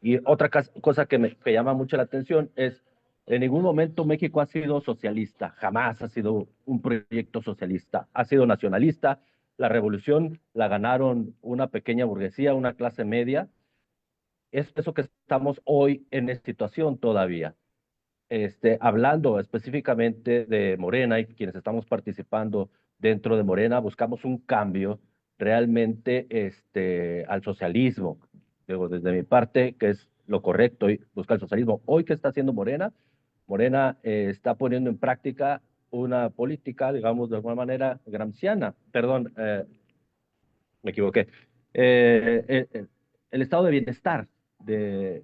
Y otra cosa que llama mucho la atención es, en ningún momento México ha sido socialista, jamás ha sido un proyecto socialista, ha sido nacionalista. La revolución la ganaron una pequeña burguesía, una clase media. Es eso que estamos hoy en esta situación todavía. Hablando específicamente de Morena y quienes estamos participando dentro de Morena, buscamos un cambio realmente al socialismo. Digo, desde mi parte, que es lo correcto, buscar el socialismo. Hoy, ¿qué está haciendo Morena? Morena está poniendo en práctica una política, digamos, de alguna manera gramsciana. Perdón, me equivoqué. El estado de bienestar, que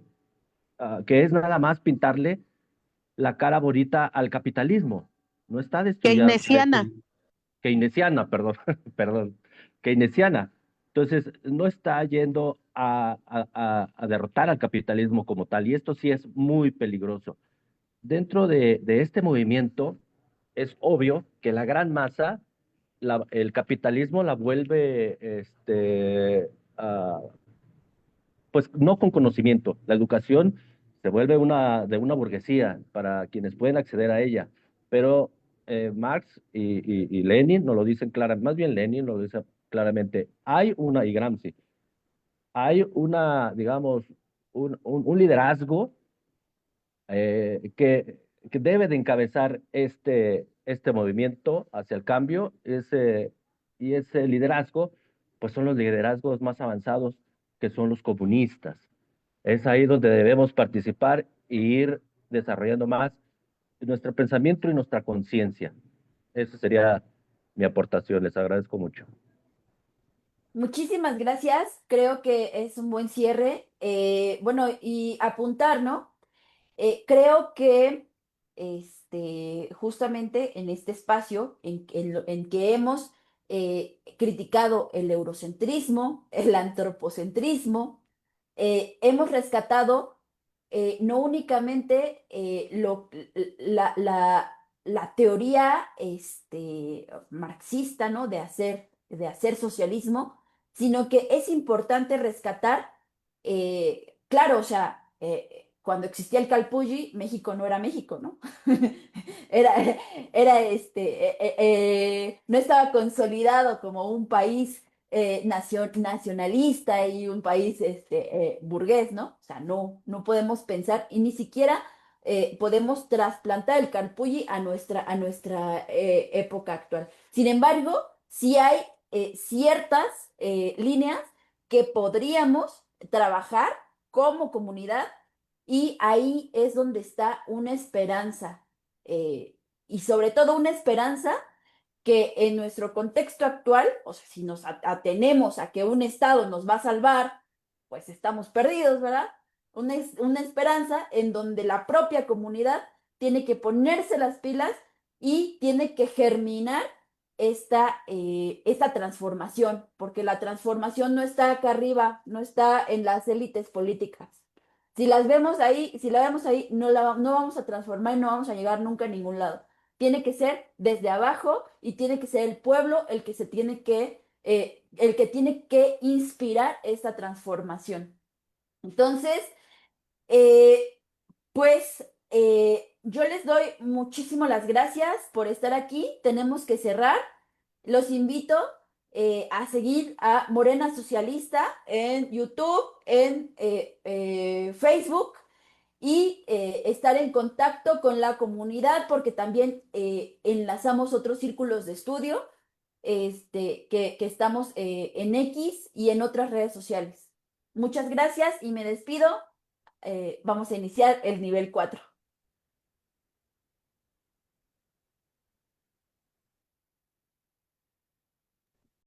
es nada más pintarle la cara bonita al capitalismo. No está destruyendo. Keynesiana. Keynesiana, perdón, perdón. Keynesiana. Entonces, no está yendo a derrotar al capitalismo como tal, y esto sí es muy peligroso. Dentro de este movimiento, es obvio que la gran masa, el capitalismo la vuelve, pues no con conocimiento. La educación se vuelve de una burguesía para quienes pueden acceder a ella, pero Marx y Lenin nos lo dicen claramente, más bien Lenin nos lo dice claramente, y Gramsci, hay digamos, un liderazgo que debe de encabezar este movimiento hacia el cambio, y ese liderazgo, pues son los liderazgos más avanzados, que son los comunistas. Es ahí donde debemos participar e ir desarrollando más nuestro pensamiento y nuestra conciencia. Esa sería mi aportación. Les agradezco mucho. Muchísimas gracias. Creo que es un buen cierre. Bueno, y apuntar, ¿no? Creo que justamente en este espacio en que hemos criticado el eurocentrismo, el antropocentrismo, hemos rescatado no únicamente la teoría marxista, ¿no? De hacer socialismo, sino que es importante rescatar, claro, o sea, cuando existía el Calpulli, México no era México, ¿no? era, no estaba consolidado como un país nacionalista y un país burgués, ¿no? O sea, no podemos pensar y ni siquiera podemos trasplantar el Calpulli a nuestra época actual. Sin embargo, sí hay ciertas líneas que podríamos trabajar como comunidad y ahí es donde está una esperanza y sobre todo una esperanza que en nuestro contexto actual, o sea, si nos atenemos a que un Estado nos va a salvar, pues estamos perdidos, ¿verdad? Una esperanza en donde la propia comunidad tiene que ponerse las pilas y tiene que germinar esta transformación, porque la transformación no está acá arriba, no está en las élites políticas. Si las vemos ahí, si la vemos ahí, no vamos a transformar y no vamos a llegar nunca a ningún lado. Tiene que ser desde abajo y tiene que ser el pueblo el que el que tiene que inspirar esta transformación. Entonces, pues yo les doy muchísimas las gracias por estar aquí. Tenemos que cerrar. Los invito a seguir a Morena Socialista en YouTube, en Facebook y estar en contacto con la comunidad porque también enlazamos otros círculos de estudio que estamos en X y en otras redes sociales. Muchas gracias y me despido. Vamos a iniciar el nivel 4.